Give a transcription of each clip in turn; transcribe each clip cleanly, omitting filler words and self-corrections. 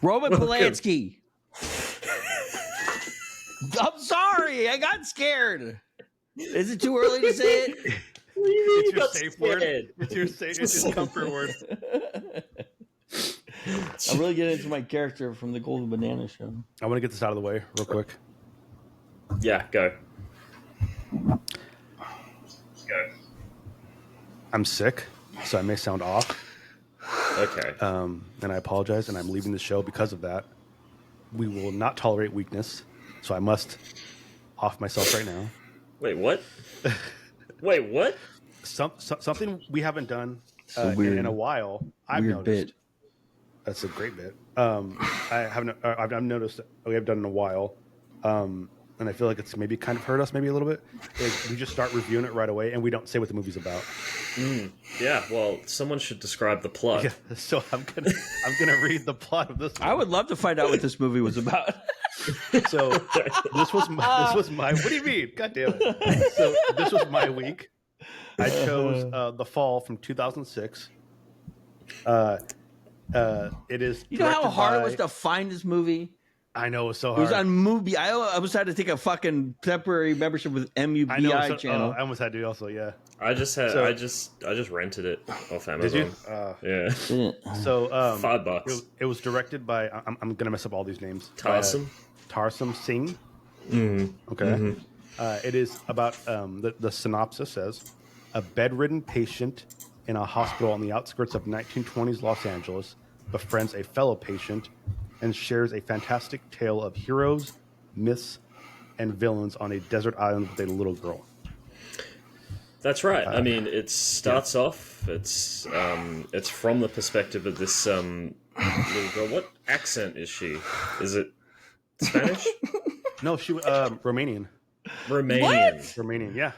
Roman Polanski. I'm sorry, I got scared. Is it too early to say it? It's your safe word. It's your comfort word. I'm really getting into my character from the Golden Banana Show. I want to get this out of the way real quick. Yeah, go. I'm sick, so I may sound off. Okay. And I apologize, and I'm leaving the show because of that. We will not tolerate weakness, so I must off myself right now. Wait, what? Wait, what? Something we haven't done in a while. I've noticed. Bit. That's a great bit. I've noticed that we have done in a while, and I feel like it's maybe kind of hurt us maybe a little bit. We just start reviewing it right away, and we don't say what the movie's about. Yeah, well, someone should describe the plot. Yeah, so I'm gonna read the plot of this movie. I would love to find out what this movie was about. So this was my. What do you mean? God damn it! So this was my week. I chose The Fall from 2006. It is. You know how hard it was to find this movie? I know, it was so hard. It was on Mubi. I almost had to take a fucking temporary membership with MUBI channel. I almost had to also, yeah. I just rented it off Amazon. Did you? Yeah. So $5. It was directed by I'm gonna mess up all these names. Tarsem Singh. Mm-hmm. Okay. Mm-hmm. It is about the synopsis says a bedridden patient in a hospital on the outskirts of 1920s Los Angeles befriends a fellow patient and shares a fantastic tale of heroes, myths, and villains on a desert island with a little girl. That's right. I mean, it starts off. It's from the perspective of this little girl. What accent is she? Is it Spanish? No, she Romanian. Romanian, yeah.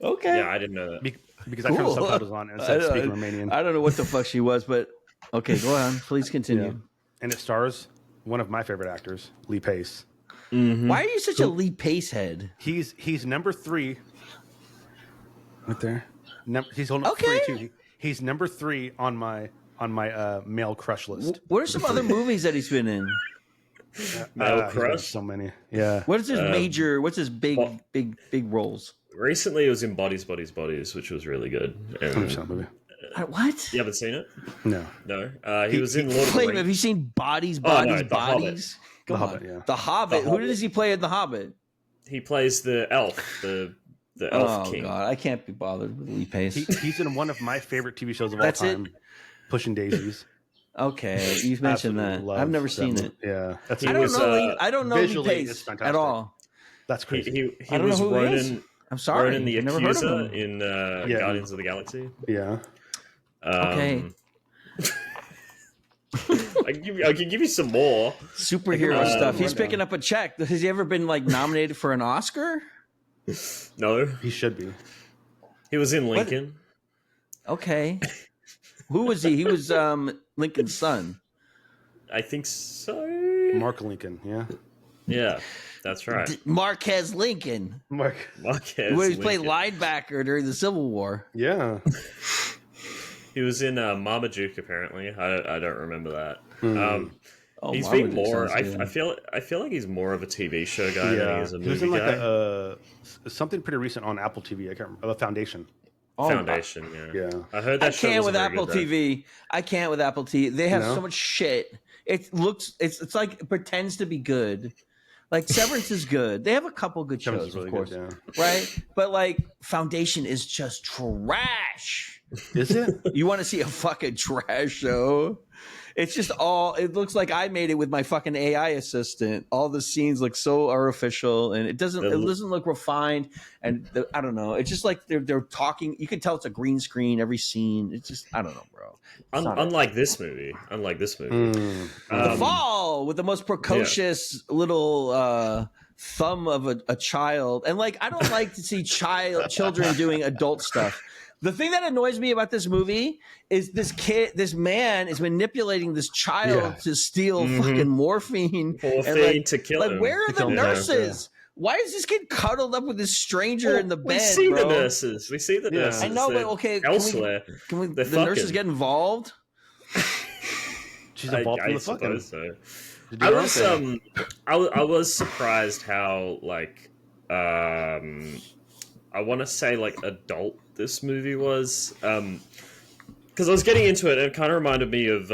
Okay. Yeah, I didn't know that. Because I turned the subtitles on and it said speaking Romanian. I don't know what the fuck she was, but okay, go on. Please continue. Yeah. And it stars one of my favorite actors, Lee Pace. Mm-hmm. Why are you such a Lee Pace head? He's number 3. Right there. He's holding up 3 too. He's number 3 on my male crush list. What are some other movies that he's been in? Male crush? So many. Yeah. What is his major? What's his big roles? Recently, it was in Bodies, Bodies, Bodies, which was really good. Movie. What? You haven't seen it? No. He was in Lord of the Rings. Have you seen Bodies? The Bodies? Hobbit. The Hobbit, yeah. The Hobbit. Who does he play in The Hobbit? He plays the elf, the elf king. Oh God, I can't be bothered with Lee Pace. He's in one of my favorite TV shows of all time. Pushing Daisies. Okay, you've mentioned that. I've never seen it. Yeah, I don't know Lee Pace at all. That's crazy. He was Ronan. I'm sorry. Ronan the never heard of Accuser him. in Guardians of the Galaxy. Yeah. Okay. I can give you some more superhero stuff. He's picking up a check. Has he ever been nominated for an Oscar? No, he should be. He was in Lincoln. What? Okay. Who was he? He was Lincoln's son. I think so. Mark Lincoln. Yeah. Yeah, that's right. Marquez Lincoln. Marquez. Where he played linebacker during the Civil War. Yeah. He was in Marmaduke. Apparently, I don't remember that. He's Marmaduke been more. I feel like he's more of a TV show guy than he is a movie guy. He was in something pretty recent on Apple TV. I can't remember. The Foundation. Foundation. Yeah. I heard that. I can't with Apple TV. I can't with Apple TV. They have so much shit. It's like it pretends to be good. Like Severance is good. They have a couple good shows, really of course, good, right? But Foundation is just trash. Is it? You want to see a fucking trash show? It's just it looks like I made it with my fucking AI assistant. All the scenes look so artificial and it doesn't look refined. And I don't know. It's just like they're talking. You can tell it's a green screen, every scene. It's just, I don't know, bro. Unlike this movie. The Fall with the most precocious little thumb of a child. And I don't like to see children doing adult stuff. The thing that annoys me about this movie is this man is manipulating this child to steal fucking morphine to kill him. Where are the nurses? Why is this kid cuddled up with this stranger in the bed? We see the nurses. I know, but okay. Elsewhere. Can the nurses get involved? She's involved in the fucking. So. I was surprised how like I want to say like adult this movie was, because I was getting into it and it kind of reminded me of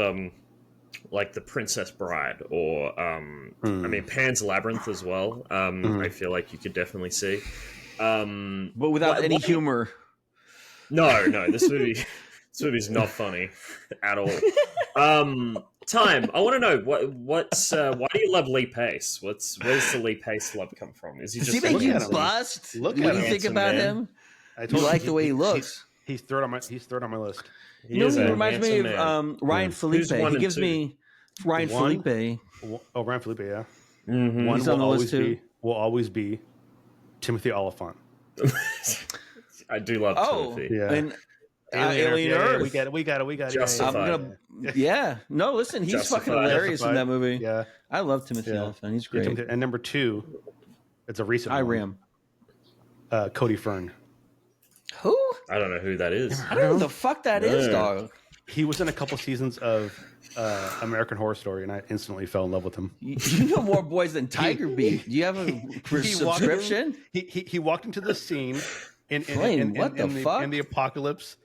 like The Princess Bride or I mean Pan's Labyrinth as well. I feel like you could definitely see, but without any humor. No, this movie's not funny at all. Time. I want to know what's why do you love Lee Pace? Where's the Lee Pace love come from? Is he just does he make you bust? What do you think about him? You like the way he looks. He's third on my list. He reminds me of Ryan Felipe. He gives me Ryan Felipe. Oh, Ryan Felipe, yeah. Mm-hmm. One will always be Timothy Oliphant. I do love Timothy. Yeah. And Alien Earth. We got it. Justified. No, listen, he's fucking hilarious in that movie. Yeah. I love Timothy Oliphant. He's great. And number 2, it's a recent one. Cody Fern. Who? I don't know who that is. I don't know who the fuck that is, dog. He was in a couple seasons of American Horror Story, and I instantly fell in love with him. You know more boys than Tiger Beat. Do you have a subscription? He walked into the scene in the Apocalypse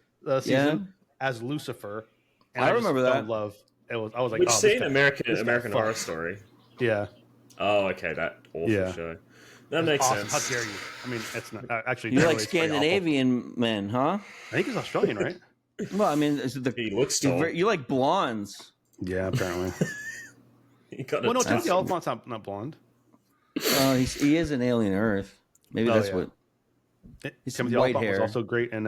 season as Lucifer. And I remember that. Fell in love. I was like, which scene? American Horror Story. Yeah. Oh, okay, that awful show. That makes sense. How dare you? I mean, it's not actually. You like Scandinavian men, huh? I think he's Australian, right? Well, I mean, he looks tall. You like blondes. Yeah, apparently. Timothy Oliphant's not blonde. He is in Alien Earth. Maybe that's what. Timothy Oliphant was also great in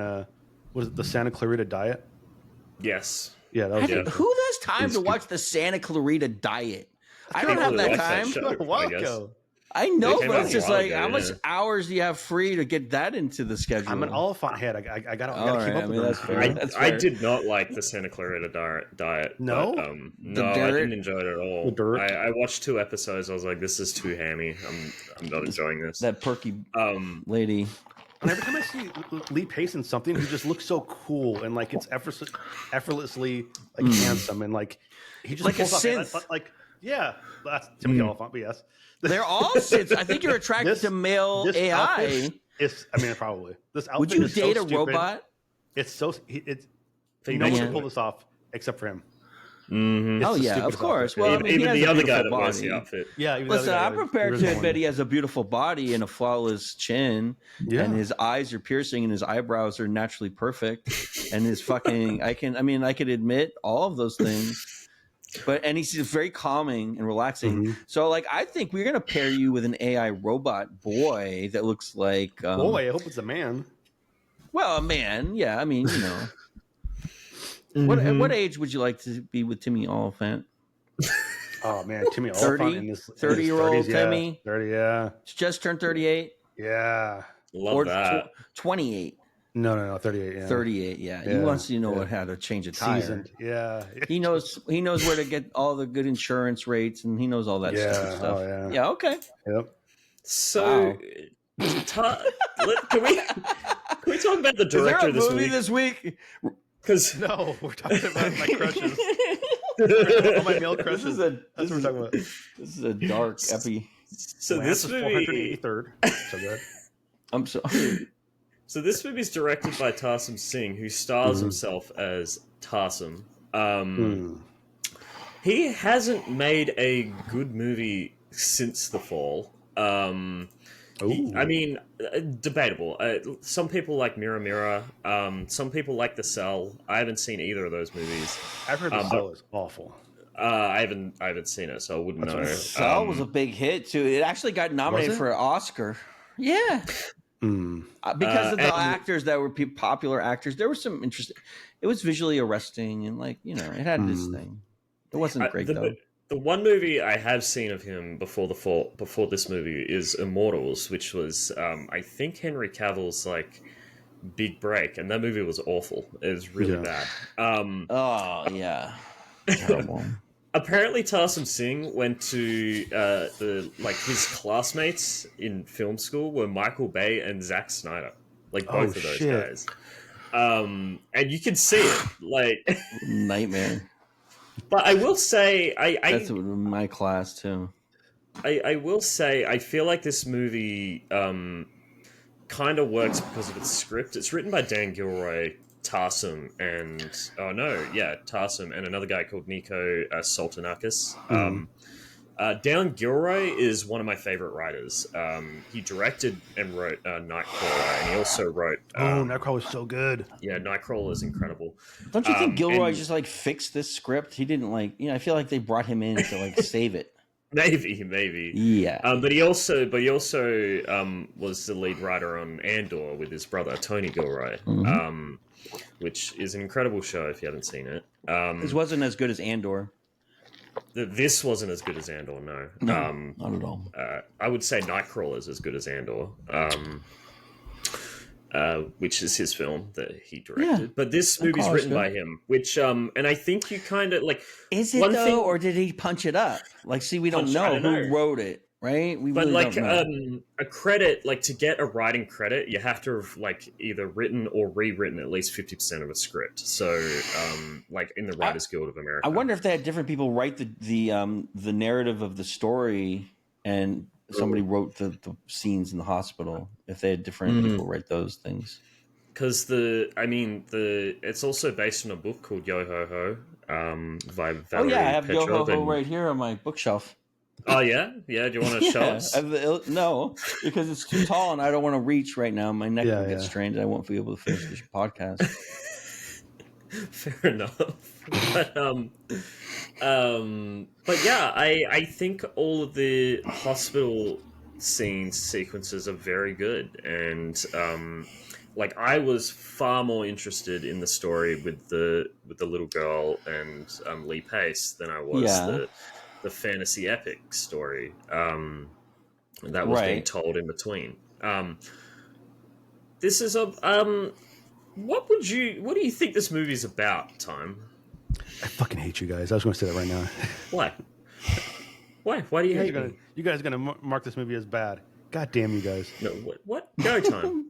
was it the Santa Clarita Diet? Yes. Yeah, that was good. Who has time to watch the Santa Clarita Diet? I don't have that time. A while ago. I know, but it's just like, how much hours do you have free to get that into the schedule? I'm an Oliphant head. I gotta keep up with that's fair. That's fair. I did not like the Santa Clarita Diet. No? But, no, I didn't enjoy it at all. I watched 2 episodes. I was like, this is too hammy. I'm not enjoying this. That perky lady. And every time I see Lee Pace in something, he just looks so cool and like it's effortlessly like handsome and like he just like pulls a off synth. like that's Timothy Oliphant, but yes. They're all synths. I think you're attracted to male AI. Probably. This outfit would you is date so a robot? It's so no one can pull this off except for him. Mm-hmm. Oh yeah, of course. Well, I mean, even the other guy that wears the outfit. Yeah. Listen, I'm prepared to admit he has a beautiful body and a flawless chin, and his eyes are piercing and his eyebrows are naturally perfect, and his fucking I could admit all of those things. And he's very calming and relaxing. Mm-hmm. So, like, I think we're gonna pair you with an AI robot boy that looks like. Boy, I hope it's a man. Well, a man, yeah. I mean, you know. Mm-hmm. At what age would you like to be with Timmy Oliphant? Oh man, Timmy Oliphant in his 30-year-old Timmy. 30, yeah. Just turned 38. Yeah, love that. 28. No, 38. Yeah. 38. Yeah, he wants to know how to change a tire. Seasoned. Yeah, he knows where to get all the good insurance rates, and he knows all that stuff. Oh, yeah. Okay. Yep. So, can we talk about the director this week? Because no, we're talking about my crushes. All my male crushes. That's what we're talking about. This is a dark epi. So this movie, 483rd. So good. I'm sorry. So this movie is directed by Tarsem Singh, who styles himself as Tarsem. He hasn't made a good movie since The Fall. I mean, debatable. Some people like Mirror Mirror. Some people like The Cell. I haven't seen either of those movies. I've heard The Cell is awful. I haven't seen it, so I wouldn't know. Cell was a big hit too. It actually got nominated for an Oscar. Yeah. Because of the actors that were popular actors, there were some interesting. It was visually arresting and it had this thing. It wasn't great though. The one movie I have seen of him before this movie is Immortals, which was I think Henry Cavill's big break, and that movie was awful. It was really bad. Oh yeah, terrible. Apparently, Tarsem Singh went to his classmates in film school were Michael Bay and Zack Snyder, both of those guys. And you can see it, nightmare. But I will say, That's my class too. I will say, I feel like this movie kind of works because of its script. It's written by Dan Gilroy, Tarsem, and Tarsem, and another guy called Nico Soltanakis. Dan Gilroy is one of my favorite writers. He directed and wrote Nightcrawler, and he also wrote. Nightcrawler was so good. Yeah, Nightcrawler is incredible. Don't you think Gilroy just like fixed this script? He didn't I feel like they brought him in to like save it. Maybe. Yeah. But he also was the lead writer on Andor with his brother Tony Gilroy, which is an incredible show if you haven't seen it. This wasn't as good as Andor. This wasn't as good as Andor, no. Not at all. I would say Nightcrawler is as good as Andor, which is his film that he directed. Yeah, but this movie's written by him, which, and I think you kind of like... Is it though, or did he punch it up? Like, see, we don't know who wrote it. Right? We but really like a credit, like to get a writing credit, you have to have like either written or rewritten at least 50% of a script. So, like in the Writers Guild of America, I wonder if they had different people write the narrative of the story, and somebody wrote the scenes in the hospital. If they had different people write those things, because it's also based on a book called Yo Ho Ho by Valerie I have Petrov, Yo Ho Ho right here on my bookshelf. Oh yeah. Do you want to show us? No, because it's too tall and I don't want to reach right now. My neck will get strained and I won't be able to finish this podcast. Fair enough. But yeah, I think all of the hospital sequences are very good, and like I was far more interested in the story with the little girl and Lee Pace than I was the fantasy epic story that was being told in between. This is a what do you think this movie's about, Time? I fucking hate you guys. I was going to say that right now. Why? Why do you hate me? You guys are going to mark this movie as bad. God damn you guys. No, what? Go Time.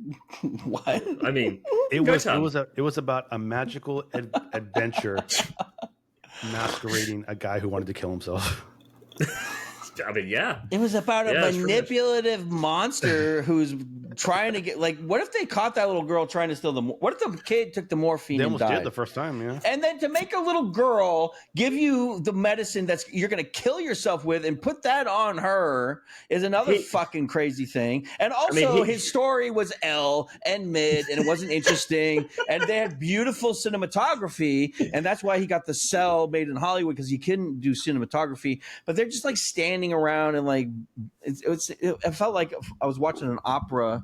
What? I mean, it was about a magical adventure masquerading a guy who wanted to kill himself. I mean, yeah. It was about a manipulative monster who's trying to get, like, what if they caught that little girl trying to steal the, what if the kid took the morphine and died? They almost did the first time, yeah. And then to make a little girl give you the medicine you're going to kill yourself with and put that on her is another fucking crazy thing. And also his story was L and mid and it wasn't interesting. And they had beautiful cinematography. And that's why he got the Cell made in Hollywood, because he couldn't do cinematography. But they're just like standing around and like it felt like I was watching an opera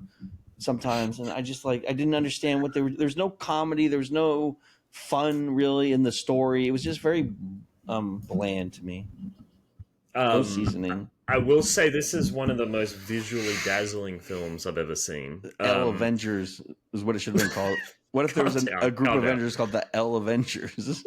sometimes, and I just like I didn't understand what there's no comedy, there was no fun really in the story. It was just very bland to me. No seasoning. I will say this is one of the most visually dazzling films I've ever seen. L Avengers is what it should have been called. What if there was a group of Avengers called the L Avengers?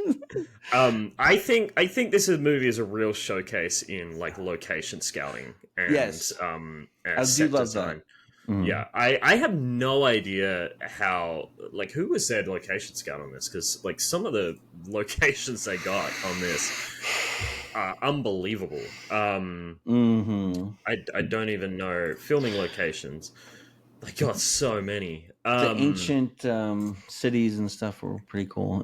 I think this movie is a real showcase in like location scouting and yes. I set do love design. that. Mm. Yeah, I have no idea how, like, who was their location scout on this, because like some of the locations they got on this are unbelievable. I don't even know filming locations. They got so many. The ancient cities and stuff were pretty cool.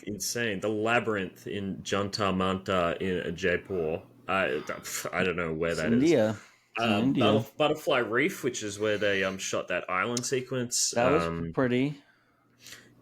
Insane. The labyrinth in Jantar Manta in Jaipur. I don't know where that is. India. Butterfly Reef, which is where they shot that island sequence. That was pretty.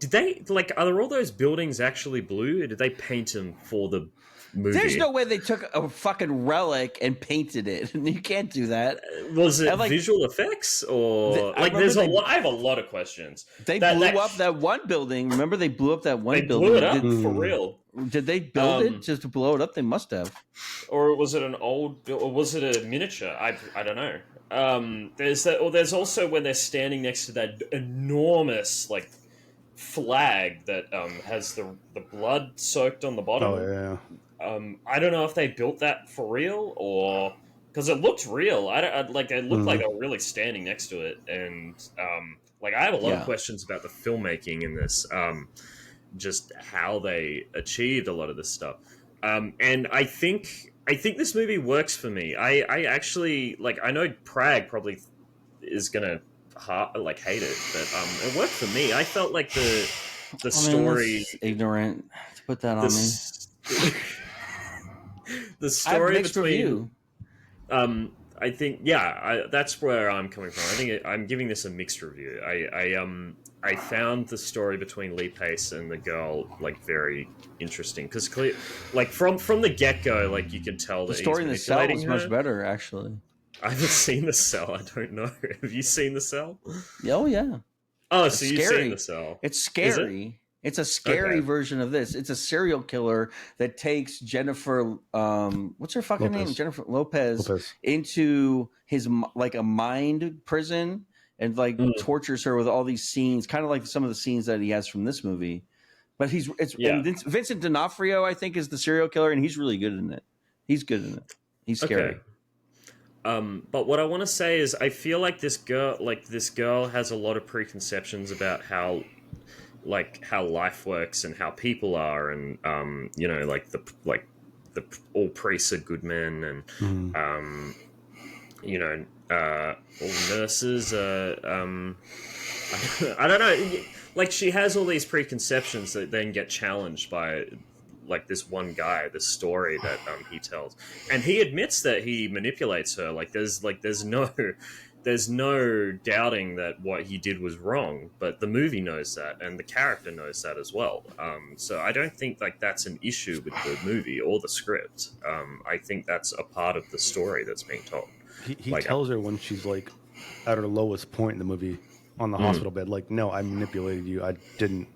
Did they are there all those buildings actually blue? Or did they paint them for the movie? There's no way they took a fucking relic and painted it. You can't do that. Was it visual effects or there's a lot? I have a lot of questions. They blew up that one building. Remember, they blew up that one building. Blew it up for real. Did they build it just to blow it up? They must have. Or was it or was it a miniature? I don't know. There's that. Or there's also when they're standing next to that enormous flag that has the blood soaked on the bottom. Oh yeah. I don't know if they built that for real or because it looked real. It looked like they were really standing next to it, and I have a lot of questions about the filmmaking in this. Just how they achieved a lot of this stuff. And I think this movie works for me. I actually like. I know Prag probably is gonna hate it, but it worked for me. I felt like the story ignorant to put that on me. The story between review. I think that's where I'm coming from. I think I'm giving this a mixed review. I found the story between Lee Pace and the girl like very interesting because like from the get go, like you can tell the that story in the cell was much better. Actually, I haven't seen The Cell. I don't know. Have you seen The Cell? Oh yeah. Oh, it's so you've seen The Cell? It's scary. It's a scary version of this. It's a serial killer that takes Jennifer, what's her fucking name? Jennifer Lopez into his like a mind prison and like tortures her with all these scenes, kind of like some of the scenes that he has from this movie. But and Vincent D'Onofrio, I think, is the serial killer, and he's really good in it. He's good in it. He's scary. Okay. But what I want to say is, I feel like this girl has a lot of preconceptions about how life works and how people are, and all priests are good men, and all nurses are. I don't know. Like, she has all these preconceptions that then get challenged by like this one guy, this story that he tells, and he admits that he manipulates her. There's no doubting that what he did was wrong, but the movie knows that, and the character knows that as well. So I don't think like that's an issue with the movie or the script. I think that's a part of the story that's being told. He tells her when she's like at her lowest point in the movie on the hospital bed, like, no, I manipulated you, I didn't.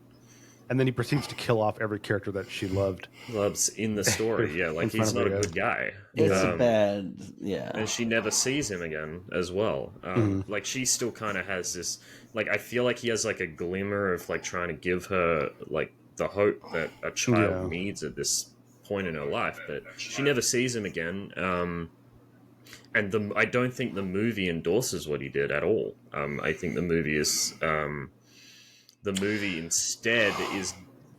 And then he proceeds to kill off every character that she loves in the story. Yeah, like he's not a good guy. It's bad, and she never sees him again as well. Like, she still kind of has this, like, I feel like he has like a glimmer of like trying to give her like the hope that a child needs at this point in her life, but she never sees him again. And I don't think the movie endorses what he did at all. I think the movie is the movie instead is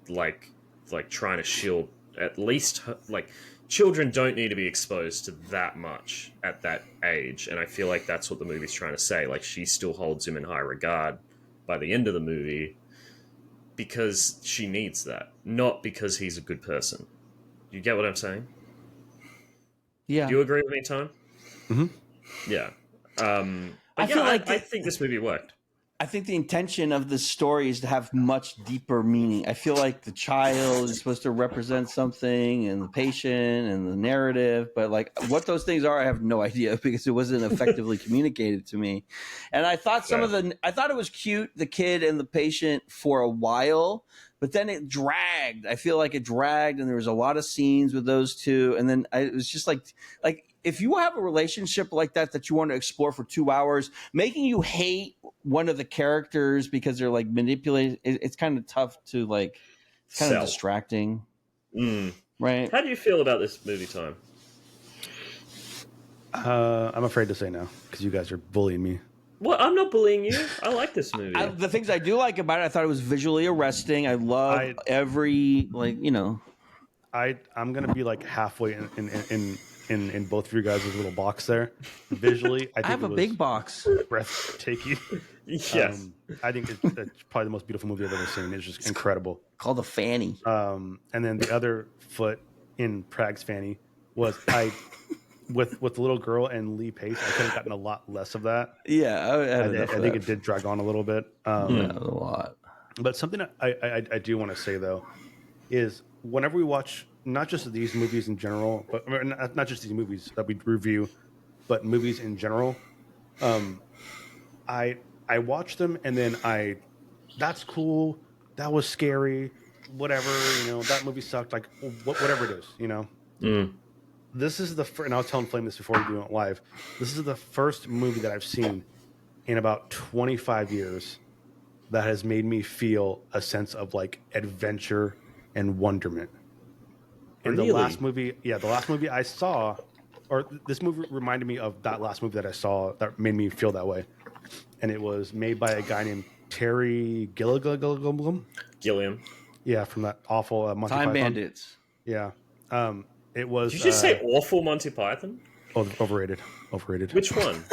like trying to shield at least like children don't need to be exposed to that much at that age, and I feel like that's what the movie's trying to say. Like, she still holds him in high regard by the end of the movie because she needs that, not because he's a good person. You get what I'm saying? Yeah. Do you agree with me, Tom? Mm-hmm. Yeah. I think this movie worked. I think the intention of the story is to have much deeper meaning. I feel like the child is supposed to represent something, and the patient and the narrative, but like what those things are, I have no idea because it wasn't effectively communicated to me. And I thought I thought it was cute, the kid and the patient, for a while, but then it dragged. I feel like it dragged, and there was a lot of scenes with those two, and then it was just like. If you have a relationship like that you want to explore for 2 hours, making you hate one of the characters because they're like manipulated, it's kind of tough to like. It's kind of distracting, right? How do you feel about this movie, Time? I'm afraid to say no because you guys are bullying me. Well, I'm not bullying you. I like this movie. The things I do like about it, I thought it was visually arresting. I love every I'm gonna be like halfway in both of your guys' little box there. Visually, I have a big box. Breathtaking. Yes. I think it's probably the most beautiful movie I've ever seen. It's just incredible. Called a fanny. And then the other foot in Prag's fanny was with the little girl and Lee Pace. I could have gotten a lot less of that. Yeah, I think it did drag on a little bit. A lot. But something I do want to say though is whenever we watch not just these movies in general, but not just these movies that we review, but movies in general, I watch them and then that's cool, that was scary, whatever, that movie sucked, like whatever it is, This is and I was telling Flame this before we do it live. This is the first movie that I've seen in about 25 years that has made me feel a sense of like adventure and wonderment. And the last movie I saw, or this movie reminded me of that last movie that I saw that made me feel that way. And it was made by a guy named Terry Gilliam. Gilliam. Yeah, from that awful Monty Time Python. Bandits. Yeah. It was. Did you just say awful Monty Python? Overrated. Which one?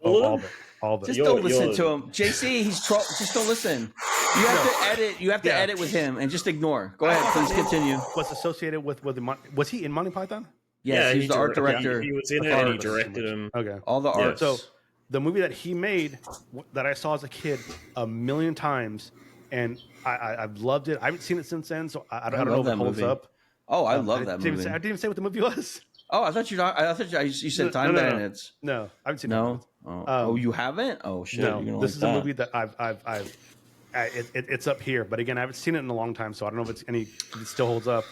All of it. All of it. Just don't listen to him, JC. He's just don't listen. You have to edit. You have to edit with him and just ignore. Go ahead, please continue. Was associated with was he in Monty Python? Yes, he's the art director. He was in it and he directed him. Okay, all the art. So the movie that he made that I saw as a kid 1,000,000 times, and I've loved it. I haven't seen it since then, so I don't know if it holds up. Oh, I love that movie. I didn't even say what the movie was. Oh, I thought you said Time Bandits. No, I haven't seen it. No. Oh, you haven't? Oh shit! No, this is a movie that it's up here, but again, I haven't seen it in a long time, so I don't know if it still holds up.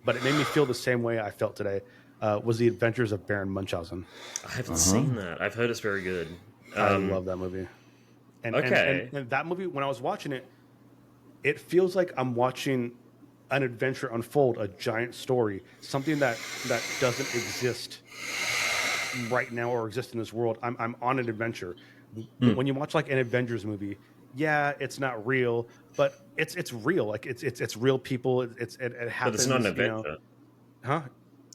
But it made me feel the same way I felt today. Was The Adventures of Baron Munchausen. I haven't seen that. I've heard it's very good. I love that movie. And that movie, when I was watching it, it feels like I'm watching an adventure unfold, a giant story, something that doesn't exist right now or exist in this world. I'm on an adventure. When you watch like an Avengers movie, yeah, it's not real, but it's real. Like it's real people. It happens. But it's not an adventure. Huh?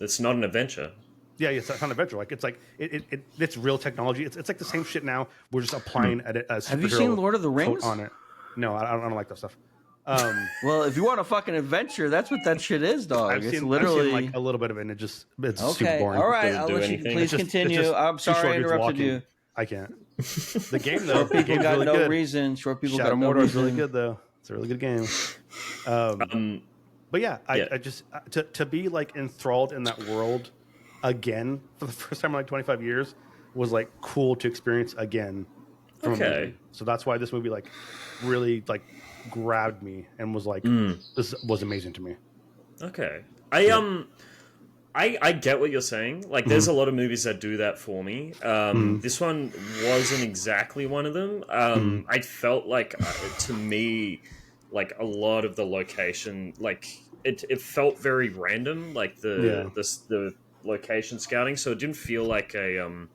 It's not an adventure. Yeah, it's not an adventure. Like it's real technology. It's like the same shit now. We're just applying a superhero. Have you seen Lord of the Rings on it? No, I don't like that stuff. Well, if you want a fucking adventure, that's what that shit is, dog. I've seen like a little bit of it, and it's okay. super boring. All right, I'll let you please continue. I'm sorry I interrupted you. I can't. The game though, short people got really no good. Reason. Short people got no reason. Mordor's really good though. It's a really good game. But yeah, I just to be like enthralled in that world again for the first time in like 25 years was like cool to experience again. Okay. So that's why this movie like really like grabbed me and was like this was amazing to me. Okay. I get what you're saying. Like there's a lot of movies that do that for me. This one wasn't exactly one of them. I felt like to me like a lot of the location like it felt very random like the location scouting, so it didn't feel like a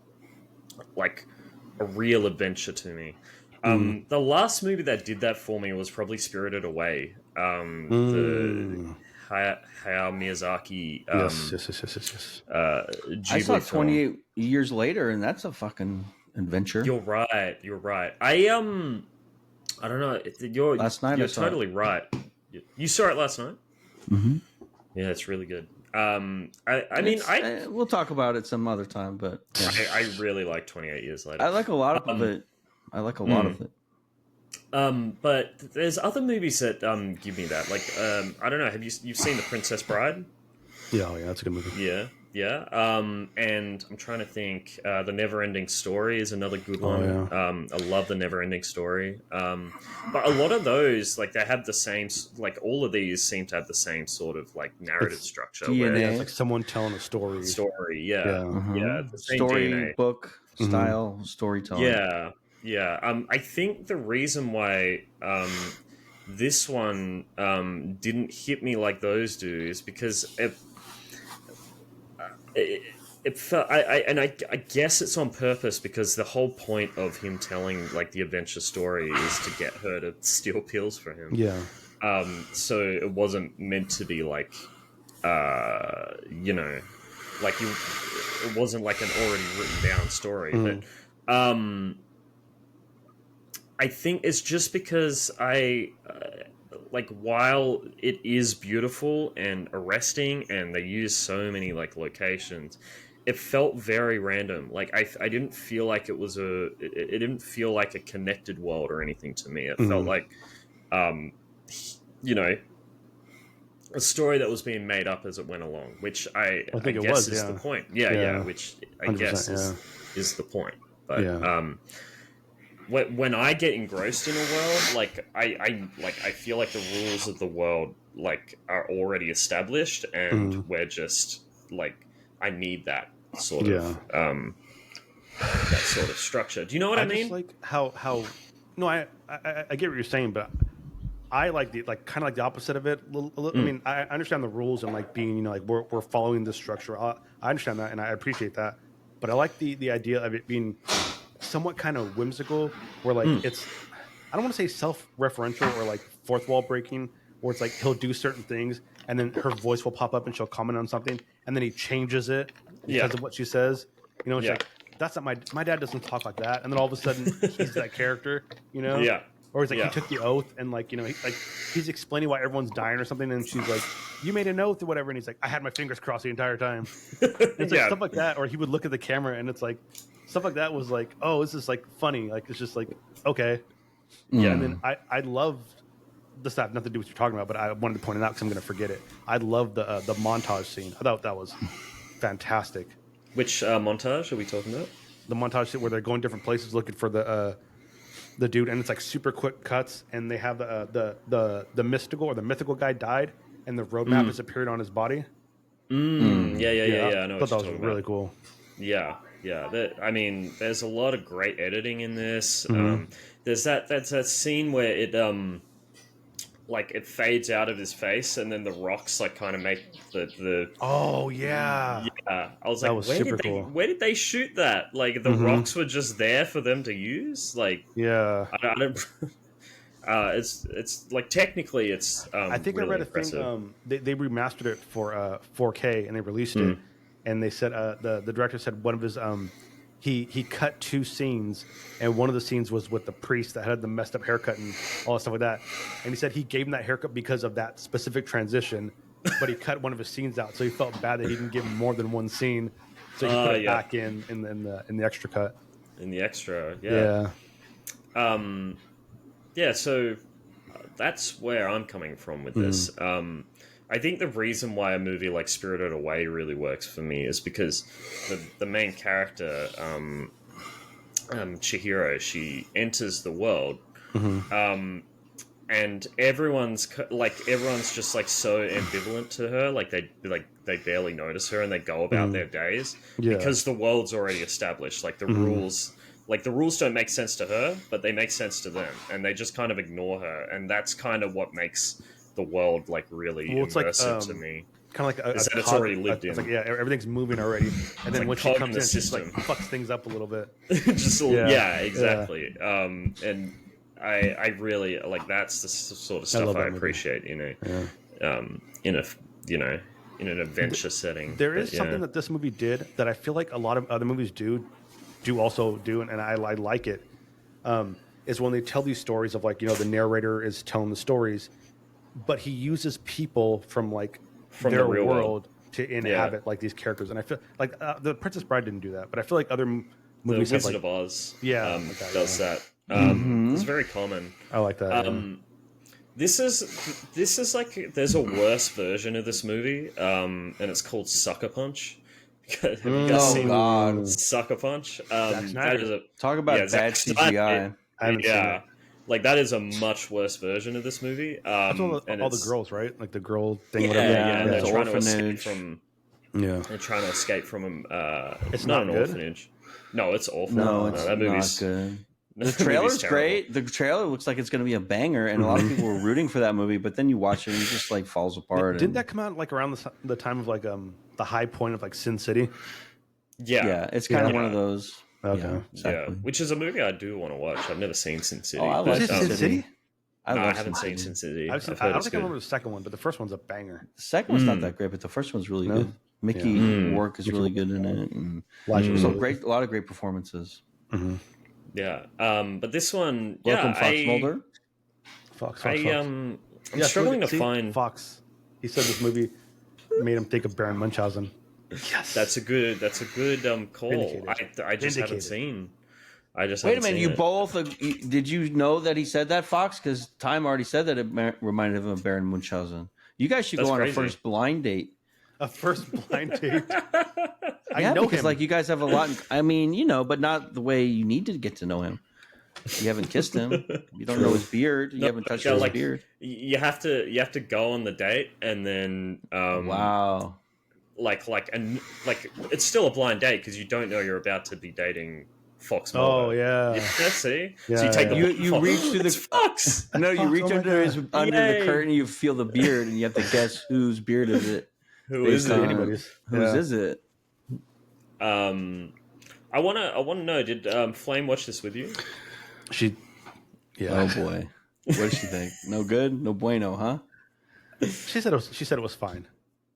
real adventure to me. The last movie that did that for me was probably Spirited Away. The Hayao Miyazaki. Yes. I saw it 28 years later, and that's a fucking adventure. You're right. I don't know. Last night you're totally right. You saw it last night? Mm-hmm. Yeah, it's really good. We'll talk about it some other time, but yeah. I really like 28 Years Later. I like a lot of it. But there's other movies that give me that. Like I don't know. Have you've seen The Princess Bride? Yeah, that's a good movie. Yeah. And I'm trying to think. The Never-Ending Story is another good one. I love The Never-Ending Story. But a lot of those, like they have the same. Like all of these seem to have the same sort of like narrative structure. Where it's like someone telling a story. The same story DNA. Book style storytelling. Yeah. I think the reason why this one didn't hit me like those do is because it felt. I guess it's on purpose because the whole point of him telling like the adventure story is to get her to steal pills for him. Yeah. So it wasn't meant to be like, like it wasn't like an already written down story, but. I think it's just because while it is beautiful and arresting and they use so many like locations, it felt very random. Like I didn't feel like it was it didn't feel like a connected world or anything to me. It felt like, a story that was being made up as it went along, which I guess is the point. Yeah, which I guess is the point. But when I get engrossed in a world, like I feel like the rules of the world like are already established, and we're just like I need that sort of that sort of structure. Do you know what I mean? Just like how no, I get what you're saying, but I like kind of like the opposite of it. I mean, I understand the rules and like being like we're following this structure. I understand that and I appreciate that, but I like the idea of it being somewhat kind of whimsical, where like it's I don't want to say self-referential or like fourth wall breaking, where it's like he'll do certain things and then her voice will pop up and she'll comment on something, and then he changes it because of what she says. You know, it's like, that's not my dad doesn't talk like that, and then all of a sudden he's that character. You know, or he's like he took the oath, and like he's explaining why everyone's dying or something, and she's like, you made an oath or whatever, and he's like, I had my fingers crossed the entire time. It's like stuff like that, or he would look at the camera, and it's like stuff like that was like, oh, this is like funny, like it's just like okay, and then I love. This has nothing to do with what you're talking about, but I wanted to point it out because I'm going to forget it. I love the montage scene. I thought that was fantastic. Which montage are we talking about? The montage scene where they're going different places looking for the dude, and it's like super quick cuts, and they have the mythical guy died, and the roadmap has appeared on his body. Yeah. I know. I thought that was really cool. Yeah. I mean, there's a lot of great editing in this. There's that scene where it like it fades out of his face, and then the rocks like kind of make the. Oh yeah. Yeah, I was like, where did they shoot that? Like the rocks were just there for them to use. Like I don't. It's like technically it's. I think really I read impressive. A thing. They remastered it for 4K and they released it, and they said the director said one of his He cut 2 scenes, and one of the scenes was with the priest that had the messed up haircut and all that stuff like that. And he said he gave him that haircut because of that specific transition, but he cut one of his scenes out, so he felt bad that he didn't give him more than one scene, so he put it back in the extra cut. In the extra, yeah. So that's where I'm coming from with this. I think the reason why a movie like Spirited Away really works for me is because the main character, Chihiro, she enters the world, and everyone's just like so ambivalent to her, like they barely notice her and they go about their days because the world's already established. Like the rules. Like, the rules don't make sense to her, but they make sense to them, and they just kind of ignore her, and that's kind of what makes the world, like, really immersive to me. Kind of like that it's already lived in. It's like, everything's moving already, and then when she comes in, she just, like, fucks things up a little bit. Exactly. And I really, like, that's the sort of stuff I appreciate, in an adventure setting. There is something that this movie did that I feel like a lot of other movies do also do, and I like it, is when they tell these stories of, like, the narrator is telling the stories, but he uses people from their the real world to inhabit like these characters. And I feel like The Princess Bride didn't do that, but I feel like other movies The Wizard of Oz does that. It's very common. I like that. This is like, there's a worse version of this movie, and it's called Sucker Punch. Have you guys seen Sucker Punch? Talk about bad CGI. I haven't seen it. Like, that is a much worse version of this movie. That's all the girls, right? Like the girl thing. And they're trying to escape from. They're trying to escape from it's not an good. Orphanage. No, it's awful. No, it's that movie's not good. The trailer's great. The trailer looks like it's going to be a banger, and a lot of people were rooting for that movie. But then you watch it, and it just like falls apart. Didn't that come out like around the time of like the high point of like Sin City? Yeah, it's kind of one of those. Okay, yeah, exactly. Which is a movie I do want to watch. I've never seen Sin City. Oh, I love Sin City. I haven't seen Sin City. I don't think I remember the second one, but the first one's a banger. The second one's not that great, but the first one's really good. Mickey Rourke is really good in it, and a lot of great performances. Yeah, but this one, Welcome, Fox Mulder. Fox. I'm struggling to find Fox. He said this movie made him think of Baron Munchausen. Yes, that's a good call. I just haven't seen. Wait a minute, you both? Did you know that he said that, Fox? Because Time already said that it reminded him of Baron Munchausen. You guys should go on a first blind date. A first blind date. I know because like you guys have a lot. But not the way you need to get to know him. You haven't kissed him. You don't know his beard. You haven't touched his beard. You have to go on the date and then. Wow. Like it's still a blind date because you don't know you're about to be dating Fox Mulder. Oh yeah. See. Yeah, so you take you reach through the Fox. No, you reach under the curtain. You feel the beard, and you have to guess whose beard is it. Whose is it? I wanna know. Did Flame watch this with you? She. Yeah. Oh boy. What did she think? No good. No bueno, huh? She said it was fine.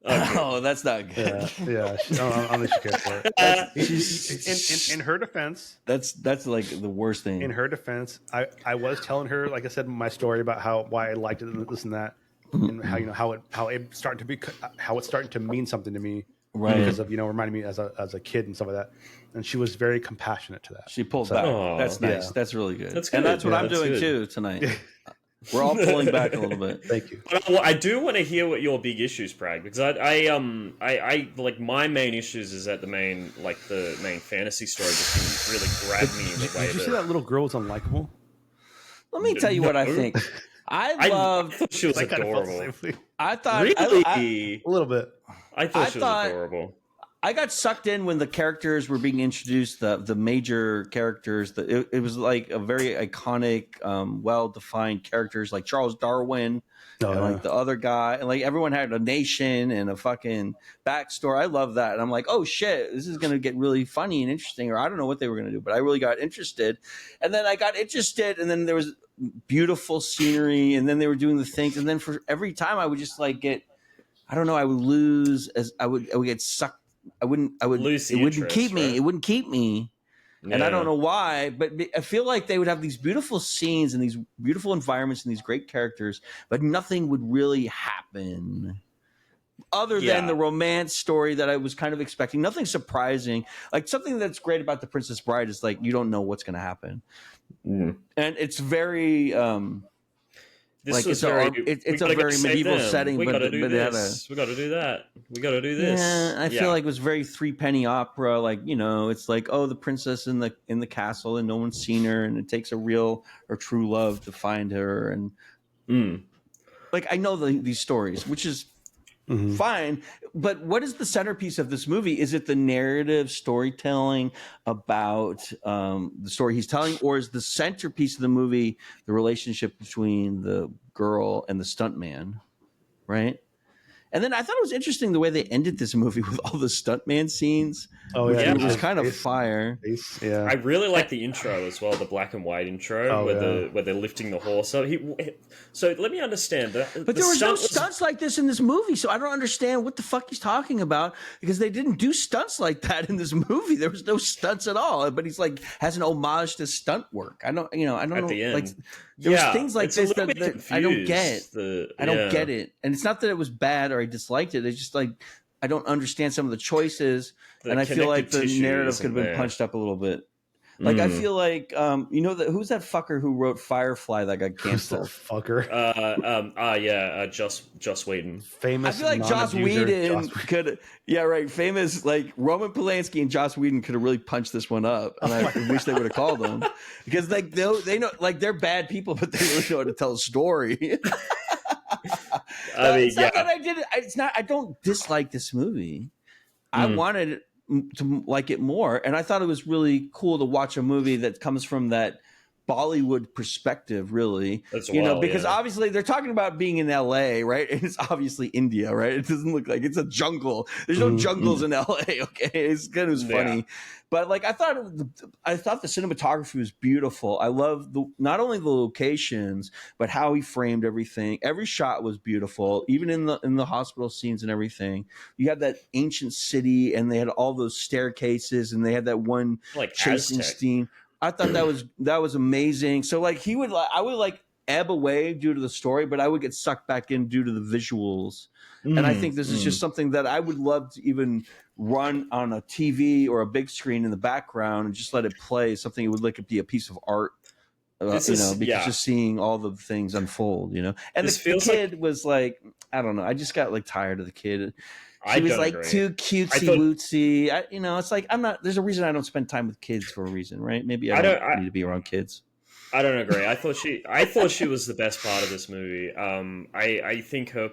Okay. Oh, that's not good. Yeah. I don't think she cared for it. In her defense, that's like the worst thing. In her defense, I was telling her, like I said, my story about why I liked it, this and that, and how it's starting to mean something to me, right? Because of reminding me as a kid and stuff like that. And she was very compassionate to that. She pulled back. That's nice. Yeah. That's really good. That's good. And that's what I'm doing too tonight. We're all pulling back a little bit. Thank you. But I do want to hear what your big issues, Prag, because I like my main issues is that the main fantasy story just didn't really grab me in the way. Did you see that little girl was unlikable? Let me tell you what I think. I thought she was adorable. I thought really a little bit. I thought she was adorable. I got sucked in when the characters were being introduced, the major characters. It was like a very iconic, well-defined characters like Charles Darwin and like the other guy. And like everyone had a nation and a fucking backstory. I love that. And I'm like, oh shit, this is going to get really funny and interesting. Or I don't know what they were going to do, but I really got interested. And then I got interested and then there was beautiful scenery and then they were doing the things. And then for every time I would just like I would lose as I would get sucked. It wouldn't keep me. Yeah. And I don't know why, but I feel like they would have these beautiful scenes and these beautiful environments and these great characters, but nothing would really happen other than the romance story that I was kind of expecting. Nothing surprising. Like something that's great about The Princess Bride is like, you don't know what's going to happen. And it's very, it's a very medieval setting, we but gotta do this. We got to do that. We got to do this. Yeah, I feel like it was very Threepenny Opera. Like it's like the princess in the castle and no one's seen her, and it takes a real or true love to find her. And like I know these stories, which is fine. But what is the centerpiece of this movie? Is it the narrative storytelling about the story he's telling, or is the centerpiece of the movie the relationship between the girl and the stuntman, right? And then I thought it was interesting the way they ended this movie with all the stuntman scenes. Oh yeah, which was kind of fire. Yeah, I really like the intro as well, the black and white intro where they're lifting the horse. So let me understand that. But there was no stunts like this in this movie, so I don't understand what the fuck he's talking about because they didn't do stunts like that in this movie. There was no stunts at all. But he's like has an homage to stunt work. I don't know. At the end. Like, there was things like this that I don't get. I don't get it, and it's not that it was bad or I disliked it. It's just like I don't understand some of the choices, and I feel like the narrative could have been punched up a little bit. Like I feel like who's that fucker who wrote Firefly that got canceled? Joss Whedon. Famous. I feel like Joss Whedon could. Yeah, right. Famous like Roman Polanski and Joss Whedon could have really punched this one up, and I wish they would have called them because like they know like they're bad people, but they really know how to tell a story. I don't dislike this movie. I wanted to like it more, and I thought it was really cool to watch a movie that comes from that Bollywood perspective, really. Because obviously they're talking about being in LA, right? And it's obviously India, right? It doesn't look like it's a jungle. There's no jungles in LA, okay? It was funny. But like I thought the cinematography was beautiful. I love not only the locations, but how he framed everything. Every shot was beautiful, even in the hospital scenes and everything. You had that ancient city, and they had all those staircases, and they had that one like chasing scene. I thought that was amazing. So like I would like ebb away due to the story, but I would get sucked back in due to the visuals. And I think this is just something that I would love to even run on a TV or a big screen in the background and just let it play. Something it would like be a piece of art, because just seeing all the things unfold, And the kid was like, I don't know. I just got like tired of the kid. She was like too cutesy wootsy. It's like I'm not. There's a reason I don't spend time with kids for a reason, right? Maybe I don't need to be around kids. I don't agree. I thought she was the best part of this movie. I think her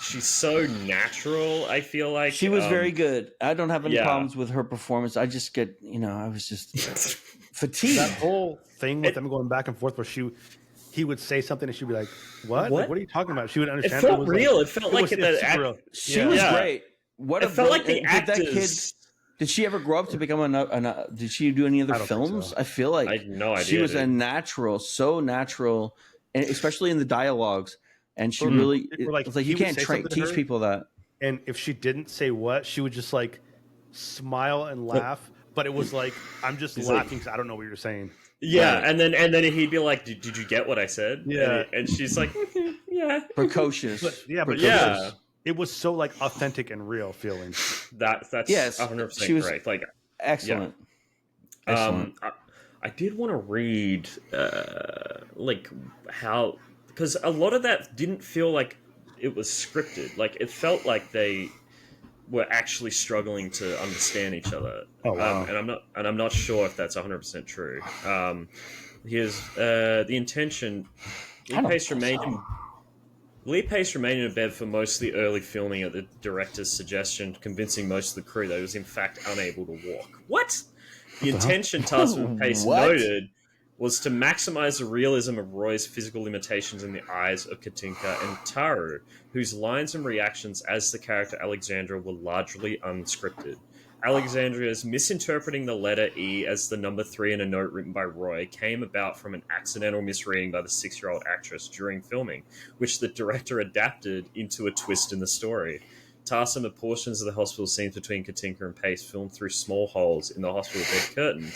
she's so natural. I feel like she was very good. I don't have any problems with her performance. I just get I was just fatigued. That whole thing with them going back and forth, where he would say something and she'd be like, "What? Like, what are you talking about?" She would understand. It felt real. It felt like she was great. It felt like the actors. That kid, did she ever grow up to become did she do any other films? So. I feel like I had no idea. She was a natural, so natural, and especially in the dialogues. and she really Like, it's like he you would can't say something to teach her, people that. and if she didn't say what, she would just like smile and laugh. But it was like, I'm just laughing because I don't know what you're saying. Yeah, Right. and then he'd be like, "Did you get what I said?" Yeah. and she's like, "Yeah, Precocious. But Precocious. yeah." it was so like authentic and real feeling. That's Yes, 100% she was correct. Like, excellent. Excellent. I did want to read like how, because a lot of that didn't feel like it was scripted. Like it felt like they were actually struggling to understand each other. Oh, wow. And I'm not sure if that's 100% true. Here's the intention. I don't think so. Lee Pace remained in bed for most of the early filming at the director's suggestion, convincing most of the crew that he was in fact unable to walk. What? The intention, Tarsem Pace What? noted, was to maximize the realism of Roy's physical limitations in the eyes of Katinka and Taru, whose lines and reactions as the character Alexandra were largely unscripted. Alexandria's misinterpreting the letter E as the number 3 in a note written by Roy came about from an accidental misreading by the 6-year-old actress during filming, which the director adapted into a twist in the story. Tarsem had portions of the hospital scenes between Katinka and Pace filmed through small holes in the hospital bed curtains,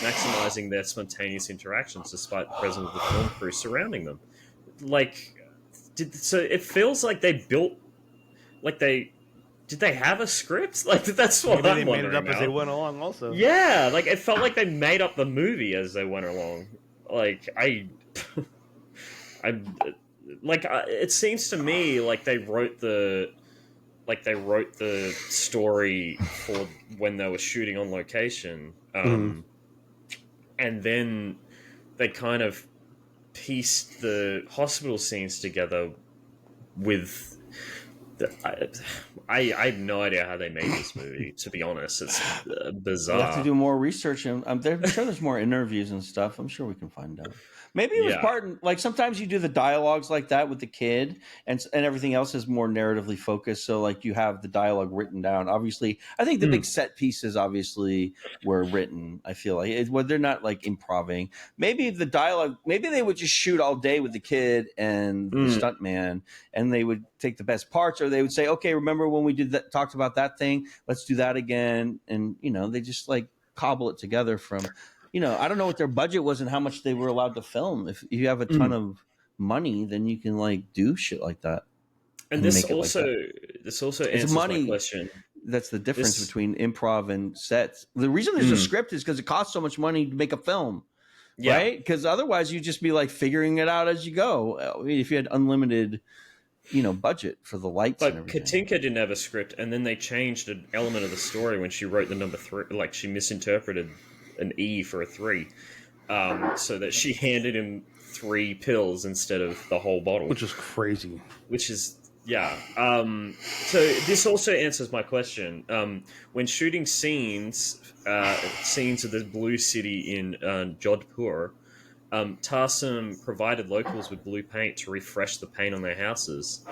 maximizing their spontaneous interactions despite the presence of the film crew surrounding them. So it feels like they built, like did they have a script? Like that's what Maybe I'm they made it up wondering as they now. went along. Also, Yeah, like it felt like they made up the movie as they went along. Like it seems to me like they wrote the story for when they were shooting on location, and then they kind of pieced the hospital scenes together with. I have no idea how they made this movie. To be honest, it's bizarre. We'll have to do more research, and I'm sure there's more interviews and stuff. I'm sure we can find out. Maybe it was like sometimes you do the dialogues like that with the kid, and everything else is more narratively focused. So like you have the dialogue written down. Obviously, I think the big set pieces obviously were written. I feel like they're not like improvising. Maybe the dialogue. Maybe they would just shoot all day with the kid and the stuntman, and they would take the best parts, or they would say, "Okay, remember when we did that? Talked about that thing? Let's do that again." And they just like cobble it together from. I don't know what their budget was and how much they were allowed to film. If you have a ton of money, then you can like do shit like that. And this also answers my question. That's the difference between improv and sets. The reason there's a script is because it costs so much money to make a film, right? Because otherwise you'd just be like figuring it out as you go. I mean, if you had unlimited, budget for the lights. But and everything. Katinka didn't have a script, and then they changed an element of the story when she wrote the number 3. Like she misinterpreted an E for a 3, so that she handed him 3 pills instead of the whole bottle, which is crazy. So this also answers my question. When shooting scenes of the Blue City in Jodhpur, Tarsem provided locals with blue paint to refresh the paint on their houses.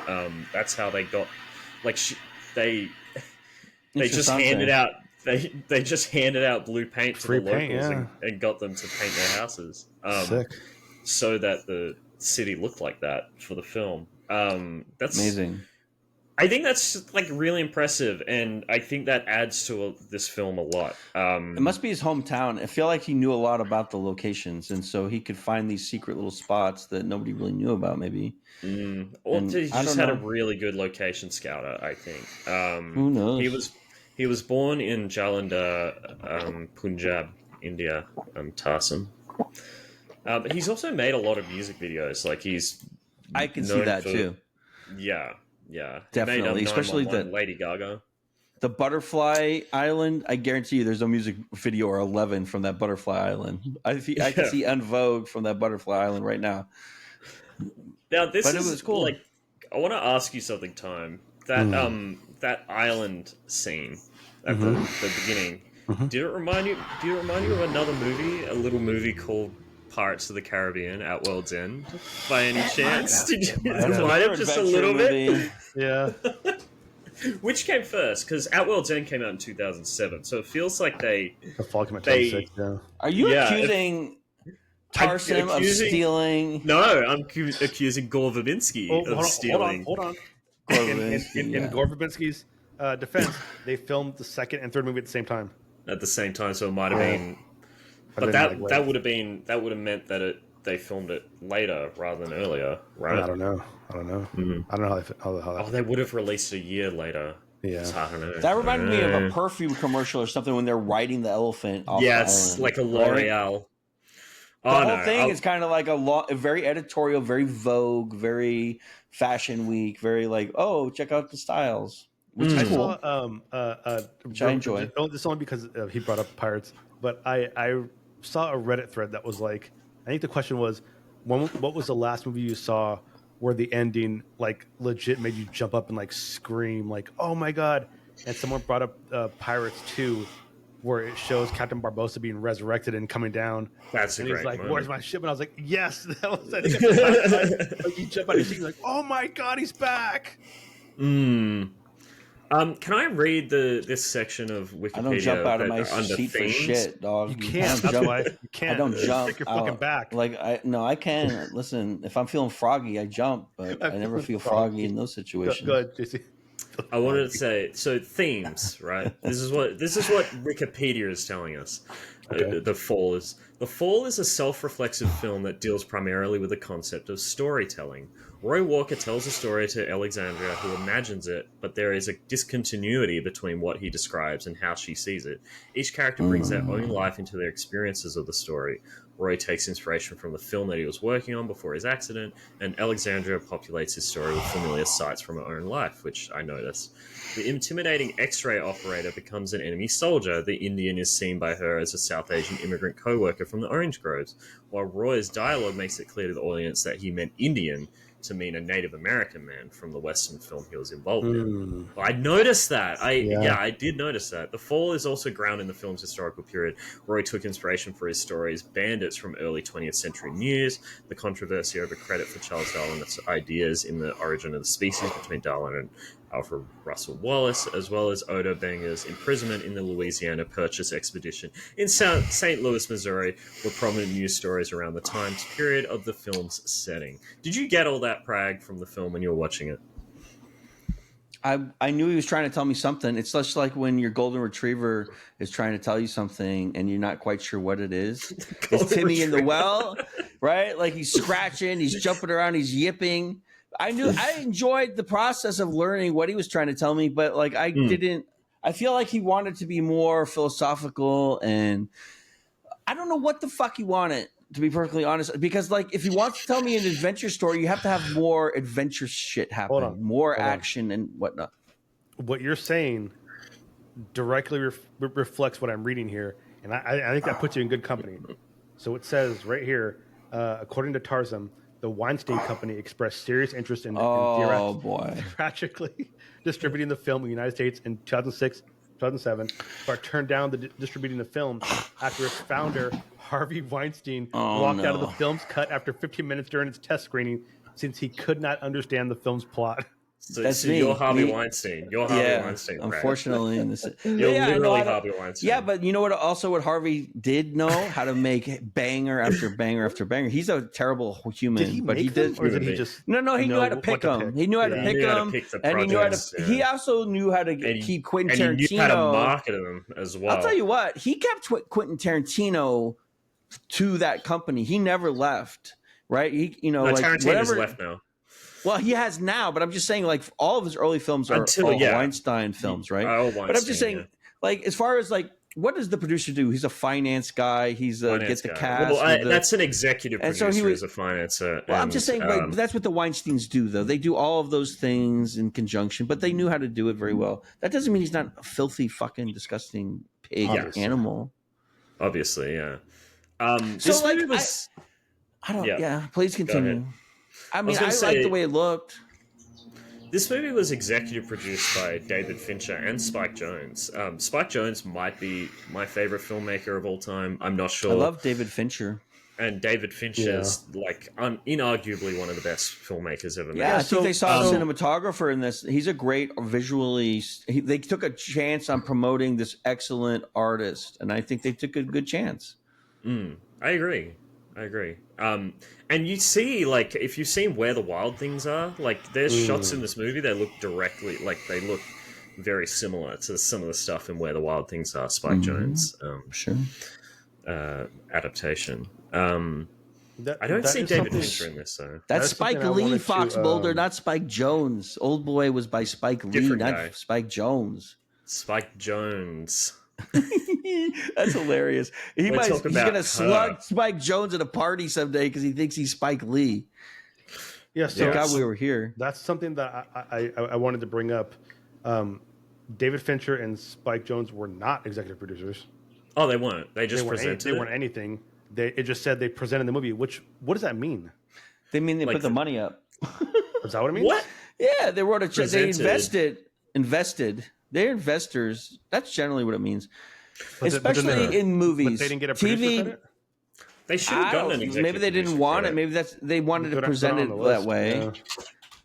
That's how they got, they just handed out. They just handed out blue paint to the locals and got them to paint their houses, so that the city looked like that for the film. That's amazing. I think that's like really impressive, and I think that adds to this film a lot. It must be his hometown. I feel like he knew a lot about the locations, and so he could find these secret little spots that nobody really knew about. Maybe, or he just had a really good location scouter. I think. Who knows? He was born in Jalandhar, Punjab, India. Tarsem. But he's also made a lot of music videos. Like I can see that too. Yeah, definitely, he made, especially the Lady Gaga. The Butterfly Island. I guarantee you, there's no music video or 11 from that Butterfly Island. I can see En Vogue from that Butterfly Island right now. Now it was cool. Like, I want to ask you something, Time. That island scene at the beginning. Did it remind you? Do you remind you of another movie? A little movie called Pirates of the Caribbean at World's End, by any chance? Did you remind it just a little bit? Yeah. Which came first? Because At World's End came out in 2007, so it feels like The Fall came out in 2006. Yeah. Are you accusing? Tarsem of stealing. No, I'm accusing Gore Verbinski of stealing. Hold on. In Gore Verbinski's defense, they filmed the second and third movie at the same time. At the same time, so it might have been. But that would have meant that they filmed it later rather than earlier, right? I don't know. Mm-hmm. I don't know how that. Oh, they would have released a year later. Yeah, I don't know. That reminded me of a perfume commercial or something when they're riding the elephant off the island. It's like a L'Oreal. The whole thing is kind of like a very editorial, very Vogue, very Fashion Week, very like, oh, check out the styles. Which is cool. Which I enjoy. This is only because he brought up pirates, but I saw a Reddit thread that was like, I think the question was, what was the last movie you saw where the ending like legit made you jump up and like scream like, oh my god? And someone brought up Pirates 2, where it shows Captain Barbossa being resurrected and coming down. That's a great he's like, moment. "Where's my ship?" And I was like, "Yes, that was." I think like you jump out of your seat, like, "Oh my god, he's back!" Can I read this section of Wikipedia? I don't jump out of my seat for shit, dog. You can't. That's why you can't. I don't jump. Stick your fucking back. Like I can. Listen, if I'm feeling froggy, I jump, but I never feel froggy in those situations. Go ahead, JC. I wanted to say, so themes, right? This is what Wikipedia is telling us. Okay. The Fall is a self-reflexive film that deals primarily with the concept of storytelling. Roy Walker tells a story to Alexandria, who imagines it, but there is a discontinuity between what he describes and how she sees it. Each character brings their own life into their experiences of the story. Roy takes inspiration from the film that he was working on before his accident, and Alexandria populates his story with familiar sights from her own life, which I noticed. The intimidating X-ray operator becomes an enemy soldier. The Indian is seen by her as a South Asian immigrant co-worker from the Orange Groves, while Roy's dialogue makes it clear to the audience that he meant Indian to mean a Native American man from the Western film he was involved in. I noticed that. I did notice that. The Fall is also grounded in the film's historical period. Roy took inspiration for his stories Bandits from early 20th century news, the controversy over credit for Charles Darwin's ideas in The Origin of the Species between Darwin and Alfred Russel Wallace, as well as Odo Banger's imprisonment in the Louisiana Purchase Expedition in St. Louis, Missouri, were prominent news stories around the time period of the film's setting. Did you get all that, Prag, from the film when you were watching it? I knew he was trying to tell me something. It's just like when your golden retriever is trying to tell you something and you're not quite sure what it is. Is Timmy in the well, right? Like he's scratching, he's jumping around, he's yipping. I enjoyed the process of learning what he was trying to tell me, but like I feel like he wanted to be more philosophical, and I don't know what the fuck he wanted, to be perfectly honest, because like if he wants to tell me an adventure story, you have to have more adventure shit happen, more action and whatnot. What you're saying directly reflects what I'm reading here, and I think that puts you in good company. So it says right here, according to Tarsem, the Weinstein Company expressed serious interest in theatrically distributing the film in the United States in 2006, 2007, but turned down distributing the film after its founder, Harvey Weinstein, walked out of the film's cut after 15 minutes during its test screening since he could not understand the film's plot. So you're Harvey Weinstein. You're Harvey Weinstein. Unfortunately, you're literally Harvey Weinstein. Yeah, but you know what? Also, what Harvey did know how to make banger after banger after banger. He's a terrible human, he did. Or did he just? No. He knew how to pick them. He knew how to pick them, and he knew how to. He also knew how to keep Quentin Tarantino. And he knew how to market them as well. I'll tell you what. He kept Quentin Tarantino to that company. He never left. Right? Tarantino's left now. Well, he has now, but I'm just saying, like, all of his early films are Weinstein films, right? But I'm just saying, like, as far as, like, what does the producer do? He's a finance guy. He's gets the cast. Well, that's an executive producer. And so he's a financer. Well, I'm just saying, like, that's what the Weinsteins do, though. They do all of those things in conjunction, but they knew how to do it very well. That doesn't mean he's not a filthy, fucking, disgusting pig animal. Obviously, yeah. This movie was... I don't... Yeah, please continue. I mean, I like the way it looked. This movie was executive produced by David Fincher and Spike Jonze. Spike Jonze might be my favorite filmmaker of all time. I'm not sure. I love David Fincher. And David Fincher's inarguably one of the best filmmakers ever made. Yeah, I think they saw a cinematographer in this. He's a great visually. They took a chance on promoting this excellent artist, and I think they took a good chance. I agree. I agree. And you see, like, if you've seen Where the Wild Things Are, like, there's shots in this movie that look directly, like, they look very similar to some of the stuff in Where the Wild Things Are, Spike Jones Sure. adaptation. I don't see David Fincher in this, though. That's Spike Lee, Fox Mulder, not Spike Jones. Old Boy was by Spike Lee, Different not guy. Spike Jones. Spike Jones. That's hilarious. He's talk going about to slug Spike Jones at a party someday because he thinks he's Spike Lee. Yeah, so Thank God we were here. that's something that I wanted to bring up. David Fincher and Spike Jones were not executive producers. Oh, they weren't. They just presented They weren't anything. It just said they presented the movie. What does that mean? They mean they Like put the money up. Is that what it means? What? Yeah, they wrote a check. They Presented. invested. They're investors. That's generally what it means. But Especially in movies. But they didn't get a producer TV. credit? They should have gotten an executive Maybe they didn't producer want credit. it. Maybe they wanted to Put present on it the that list, way. yeah.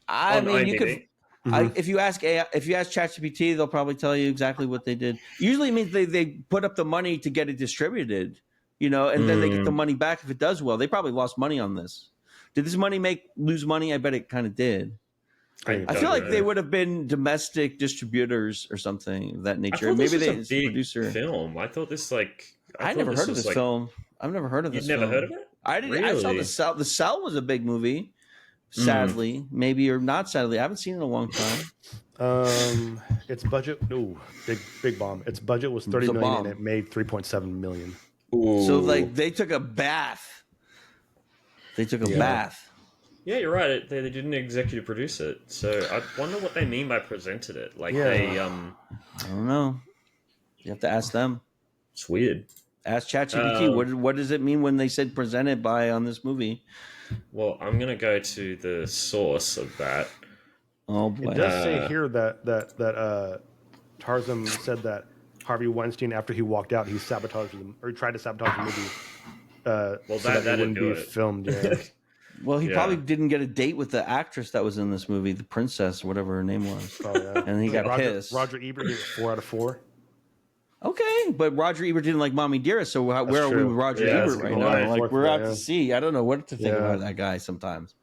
I On mean, you IMDb. could. If you ask ChatGPT, they'll probably tell you exactly what they did. Usually, it means they put up the money to get it distributed, and then they get the money back if it does well. They probably lost money on this. Did this money lose money? I bet it kind of did. I feel like they would have been domestic distributors or something of that I nature. thought this Maybe was they a big producer. film. I thought this I never heard of this film. I've never heard of this. You've never film. heard of it? I didn't. I saw Really? The Cell. The Cell was a big movie. Sadly, maybe or not sadly, I haven't seen it in a long time. Its budget, big bomb. Its budget was $30 million bomb. and it made $3.7 million. So like they took a bath. They took a bath. Yeah, you're right. They didn't executive produce it. So I wonder what they mean by presented it. Like they, I don't know. You have to ask them. it's weird. Ask ChatGPT. What does it mean when they said presented by on this movie? Well, I'm gonna go to the source of that. Oh boy. It does say here that Tarsem said that Harvey Weinstein, after he walked out, he sabotaged them, or he tried to sabotage the movie. Well, so that it didn't wouldn't do be it. filmed. Yeah. Well, he Yeah. probably didn't get a date with the actress that was in this movie, the princess, or whatever her name was. Oh, yeah. And he got pissed. Roger Ebert gave it 4 out of 4. Okay, but Roger Ebert didn't like Mommy Dearest, so where are we true. with Roger Yeah, that's Ebert a right good now? point. Like we're out Yeah. to sea. I don't know what to think Yeah. about that guy sometimes.